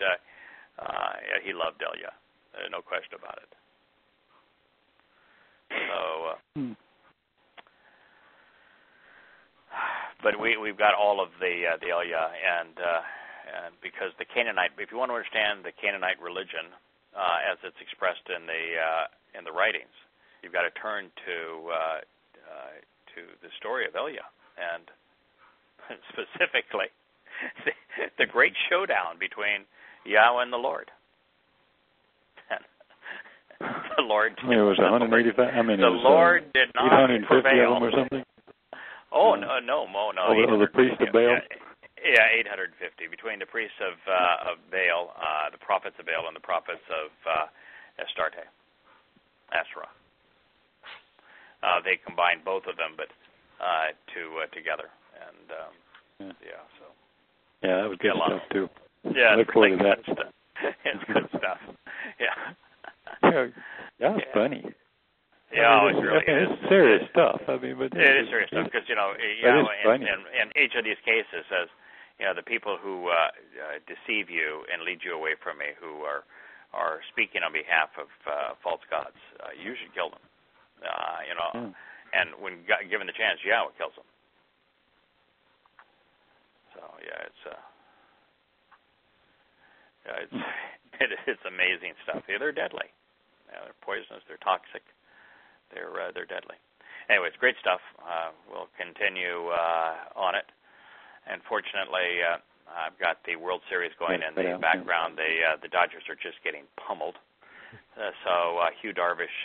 he loved Elia. No question about it. So... But we've got all of the Elia, and because the Canaanite, if you want to understand the Canaanite religion as it's expressed in the writings, you've got to turn to the story of Elia, and specifically the great showdown between Yahweh and the Lord. The Lord. It was 185. I mean, the Lord did not 850 prevail. of them or something. Oh, no. Of the priest of Baal? Yeah, 850. Between the priests of Baal, the prophets of Baal, and the prophets of Astarte, Asherah. They combined both of them, but together. And, so. Yeah, that was good stuff, too. Yeah, look forward to that. Stuff. It's good stuff. Yeah. That was funny. Yeah, it really is. It's serious stuff. I mean, but it is serious stuff because in each of these cases says, the people who deceive you and lead you away from me, who are speaking on behalf of false gods, you should kill them. And when given the chance, Yahweh kills them. So it's amazing stuff. They're deadly. They're poisonous. They're toxic. They're deadly. Anyway, it's great stuff. We'll continue on it. And fortunately, I've got the World Series going in the background. The Dodgers are just getting pummeled. So Hugh Darvish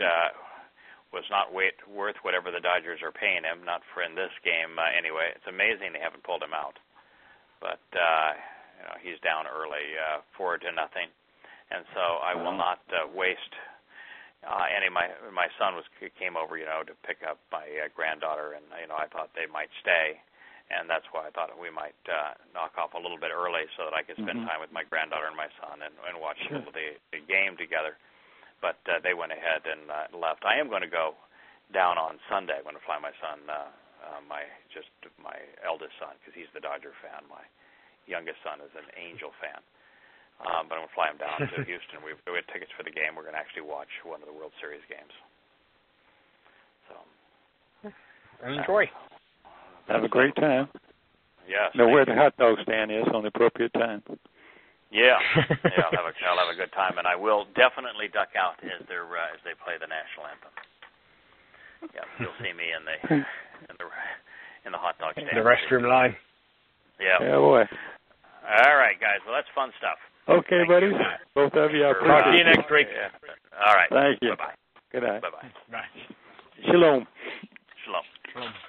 was not worth whatever the Dodgers are paying him, not for in this game anyway. It's amazing they haven't pulled him out. But he's down early, 4-0. And so I will not waste... my son came over, to pick up my granddaughter, and I thought they might stay, and that's why I thought we might knock off a little bit early so that I could spend time with my granddaughter and my son and watch the game together. But they went ahead and left. I am going to go down on Sunday. I'm going to fly my son, my eldest son, because he's the Dodger fan. My youngest son is an Angel fan. But I'm going to fly him down to Houston. We have tickets for the game. We're going to actually watch one of the World Series games. So, enjoy. Have a great time. Yes. Know where the hot dog stand is on the appropriate time. Yeah. I'll have a good time, and I will definitely duck out as they play the national anthem. Yeah, you'll see me in the hot dog stand. The restroom line. Yeah. Yeah, boy. All right, guys. Well, that's fun stuff. Okay, buddies. Both of you. Talk to you next week. Yeah. All right. Thank you. Bye-bye. Good night. Bye-bye. Bye. Shalom. Shalom. Shalom.